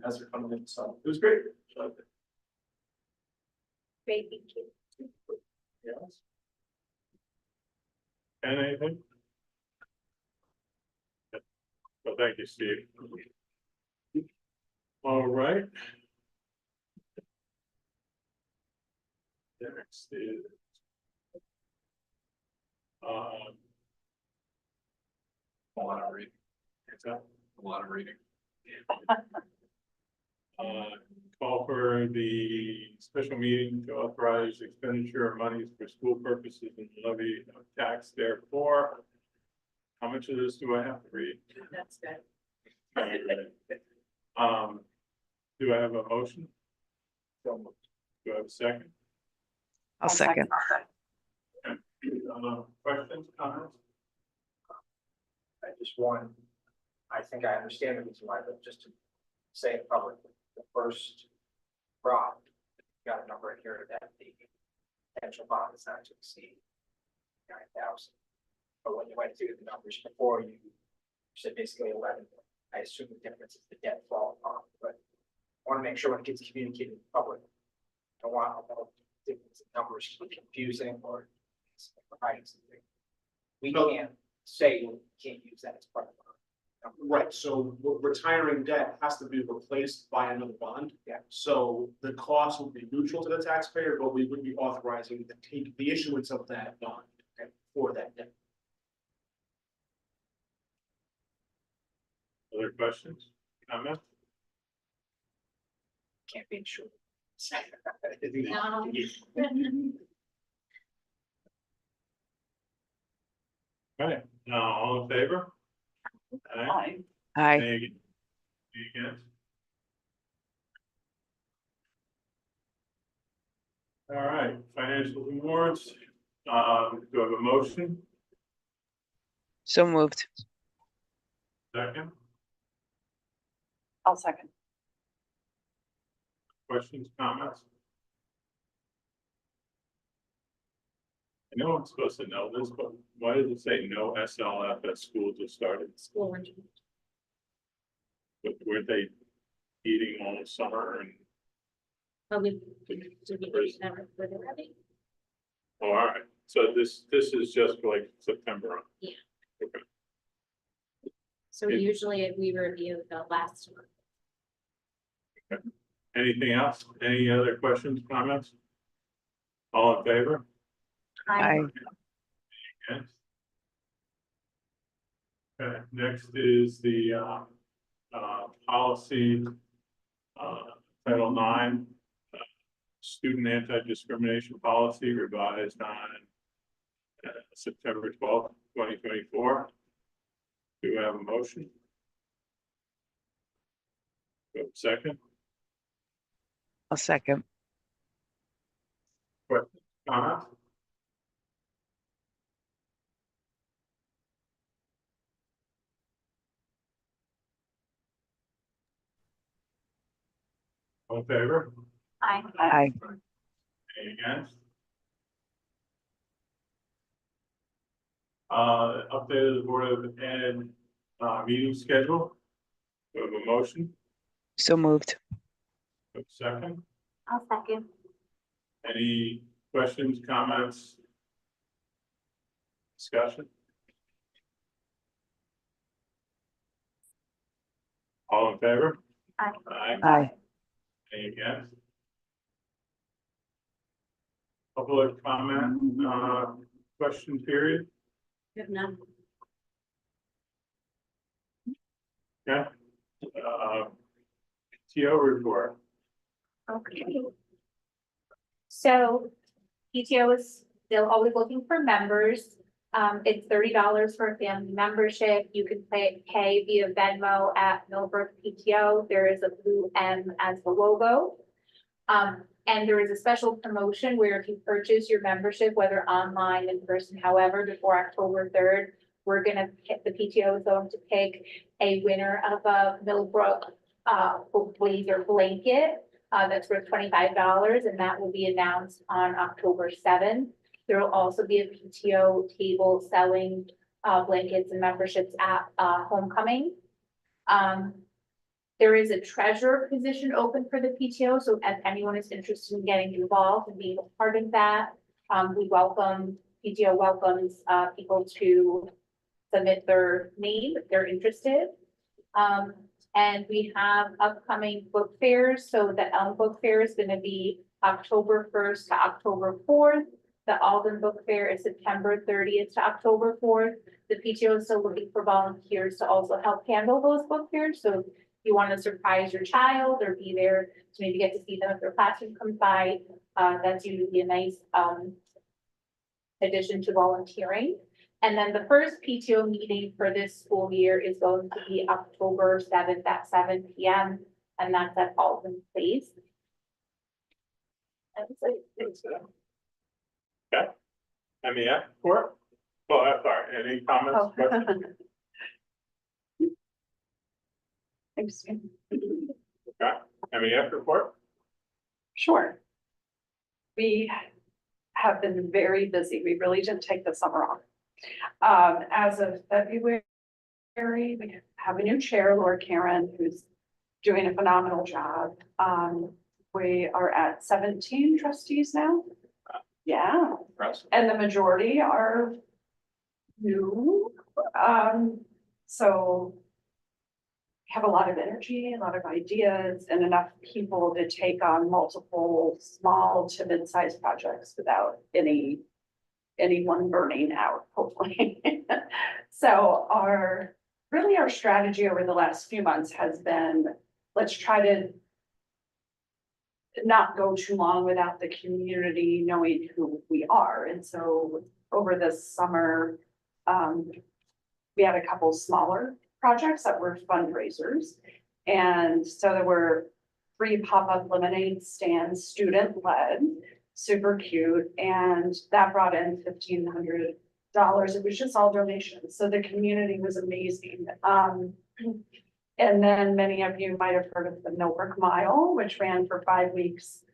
as they're coming in. So it was great. I liked it. Great, thank you. Yes. And anything? Well, thank you, Steve. All right. Next is. A lot of reading. What's that? A lot of reading. Call for the special meeting to authorize expenditure of monies for school purposes and levy of tax therefore. How much of this do I have to read? That's good. Do I have a motion? Do I have a second? I'll second. Questions, comments? I just want, I think I understand the reason why, but just to say it publicly, the first drop, got a number in here that the potential bond is not to exceed 9,000. But when you went through the numbers before, you said basically 11. I assume the difference is the debt fall off, but I want to make sure when it gets communicated in public, I want the difference in numbers to be confusing or providing something. We can't say we can't use that as part of our. Right, so retiring debt has to be replaced by another bond. Yeah. So the cost will be neutral to the taxpayer, but we would be authorizing the issuance of that bond for that debt. Other questions, comments? Can't be insured. No. Right, all in favor? Aye. Aye. Any against? All right, financial rewards, do I have a motion? So moved. Second, I'll second. questions, comments? I know I'm supposed to know this, but why does it say no SLF at school just started? School lunch. But were they eating all summer and, But we never put it ready. oh, all right, so this is just for like September on? Yeah. Okay. So usually we review the last one. Anything else? Any other questions, comments? All in favor? Aye. Yes. Okay, next is the, policy, Title IX, student anti-discrimination policy revised on September 12th, 2024. Do we have a motion? Do we have a second? I'll second. Comments? All in favor? Aye. Any against? Update of the Board of Ed, meeting schedule. Do we have a motion? So moved. Do we have a second? I'll second. Any questions, comments? Discussion? All in favor? Aye. Aye. Aye. Any against? Public comment, question period? Good enough. Yeah. TO report. Okay. So PTO is still always looking for members. It's $30 for a family membership. You can pay via Venmo at Millbrook PTO. There is a blue M as the logo. And there is a special promotion where if you purchase your membership, whether online, in person, however, before October 3rd, we're gonna pick, the PTO is going to pick a winner of a Millbrook blazer blanket. That's worth $25, and that will be announced on October 7th. There will also be a PTO table selling blankets and memberships at homecoming. There is a treasurer position open for the PTO, so if anyone is interested in getting involved and being a part of that, PTO welcomes people to submit their name if they're interested. And we have upcoming book fairs, so the Elm Book Fair is gonna be October 1st to October 4th. The Alden Book Fair is September 30th to October 4th. The PTO is still looking for volunteers to also help handle those book fairs, so if you want to surprise your child or be there to maybe get to see them if their classroom comes by, that's usually a nice addition to volunteering. And then the first PTO meeting for this school year is going to be October 7th at 7 p.m. and that's at Alden Place. Okay. MEF report? Oh, sorry, any comments, questions? Okay, MEF report? Sure. We have been very busy. We really didn't take the summer off. As of February, we have a new chair, Laura Karen, who's doing a phenomenal job. We are at 17 trustees now. Yeah, and the majority are new. So have a lot of energy, a lot of ideas, and enough people to take on multiple small to mid-sized projects without anyone burning out, hopefully. So our strategy over the last few months has been, let's try to not go too long without the community knowing who we are. And so over this summer, we had a couple smaller projects that were fundraisers. And so there were 3 pop-up lemonade stands, student-led, super cute, and that brought in $1,500. It was just all donations. So the community was amazing. And then many of you might have heard of the Millbrook Mile, which ran for 5 weeks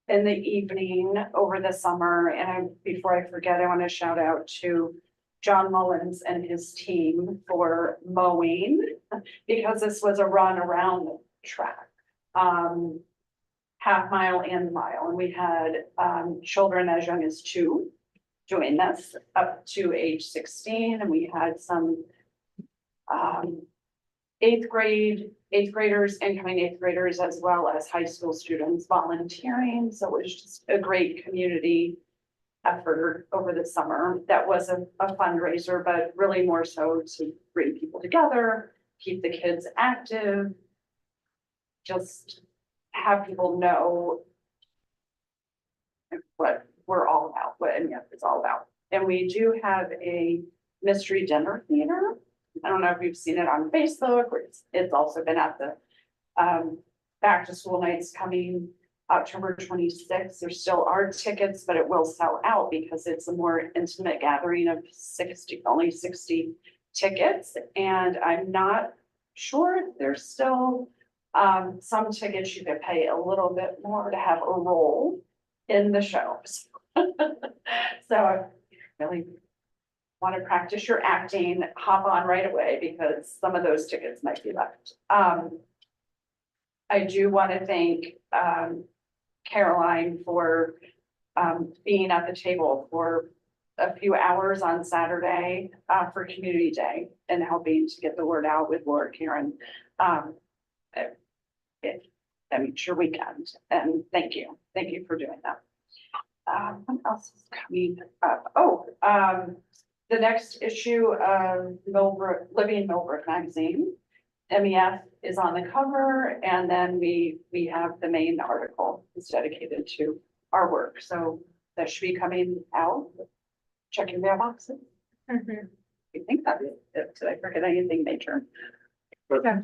in the evening over the summer. And before I forget, I want to shout out to John Mullins and his team for mowing, because this was a run around the track, half mile and mile. And we had children as young as 2 doing this up to age 16. And we had some eighth graders, incoming eighth graders, as well as high school students volunteering. So it was just a great community effort over the summer. That was a fundraiser, but really more so to bring people together, keep the kids active, just have people know what we're all about, what MEF is all about. And we do have a mystery dinner theater. I don't know if you've seen it on Facebook, or it's also been at the back to school nights coming October 26th. There still are tickets, but it will sell out because it's a more intimate gathering of only 60 tickets. And I'm not sure if there's still some tickets you could pay a little bit more to have a role in the shows. So I really want to practice your acting, hop on right away because some of those tickets might be left. I do want to thank Caroline for being at the table for a few hours on Saturday for Community Day and helping to get the word out with Laura Karen. It's your weekend, and thank you for doing that. What else is coming up? The next issue of Living Millbrook magazine, MEF is on the cover, and then we have the main article is dedicated to our work. So that should be coming out. Check your mailboxes. Mhm. I think that is it. Did I forget anything major? Okay.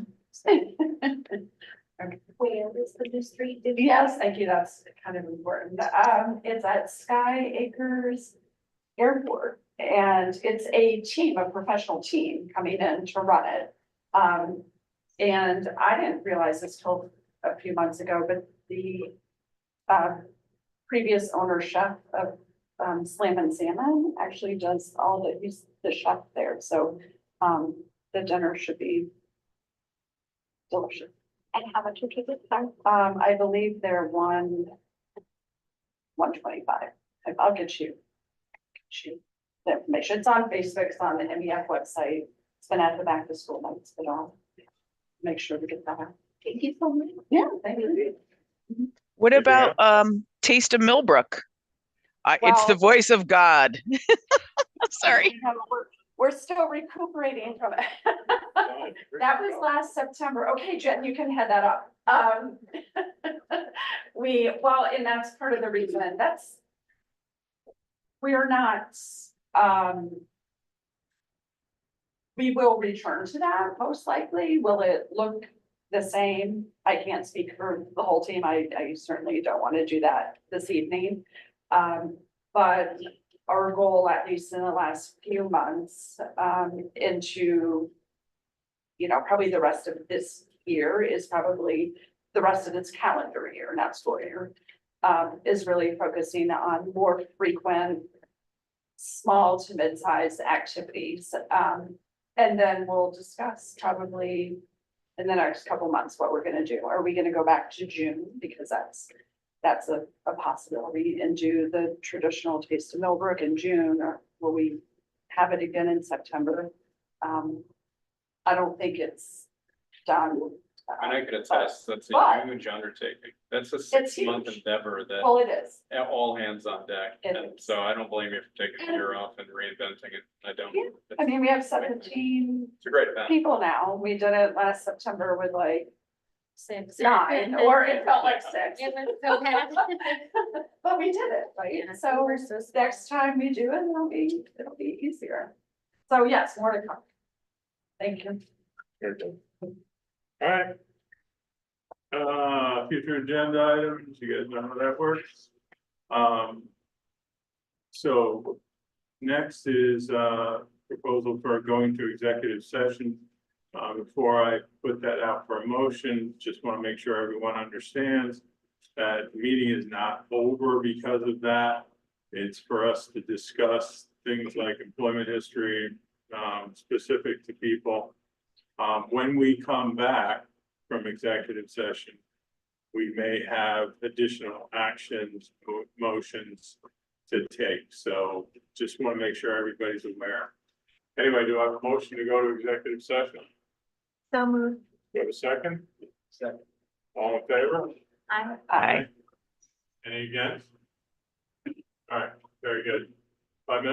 Okay. Where is the mystery? Yes, thank you. That's kind of important. It's at Sky Acres Airport, and it's a professional team coming in to run it. And I didn't realize this till a few months ago, but the previous owner chef of Slam and Salmon actually does he's the chef there. So the dinner should be delicious. And how much are tickets are? I believe they're 125. I'll get you the information. It's on Facebook, it's on the MEF website. It's been at the back of school nights, but I'll make sure to get that out. Thank you so much. Yeah, thank you. What Good to about Taste of Millbrook? It's the Well- voice of God. Sorry. We're still recuperating from it. That was last September. Okay, Jen, you can head that up. And that's part of the reason we are not, we will return to that most likely. Will it look the same? I can't speak for the whole team. I certainly don't want to do that this evening. But our goal, at least in the last few months, into, probably the rest of this year is probably the rest of this calendar year, not school year, is really focusing on more frequent, small to mid-sized activities. And then we'll discuss probably in the next couple months what we're gonna do. Are we gonna go back to June? Because that's a possibility, and do the traditional Taste of Millbrook in June, or will we have it again in September? I don't think it's done. And I could attest, that's a But- huge undertaking. That's a It's 6-month huge. endeavor that Well, it is. all hands on deck. It And is. so I don't blame you for taking a year off and reinventing it. I don't. Yeah. I mean, we have 17 It's a great event. people now. We did it last September with like 6. 9, or it felt like 6. It was so bad. But we did it, right? Yeah, So we're so smart. next time we do it, it'll be easier. So yes, more to come. Thank you. All right. Future agenda items, you guys know how that works. So next is proposal for going to executive session. Before I put that out for a motion, just want to make sure everyone understands that the meeting is not over because of that. It's for us to discuss things like employment history, specific to people. When we come back from executive session, we may have additional actions, motions to take. So just want to make sure everybody's aware. Anyway, do I have a motion to go to executive session? So moved. Do you have a second? Second. All in favor? Aye. Any against? All right, very good. 5 minutes?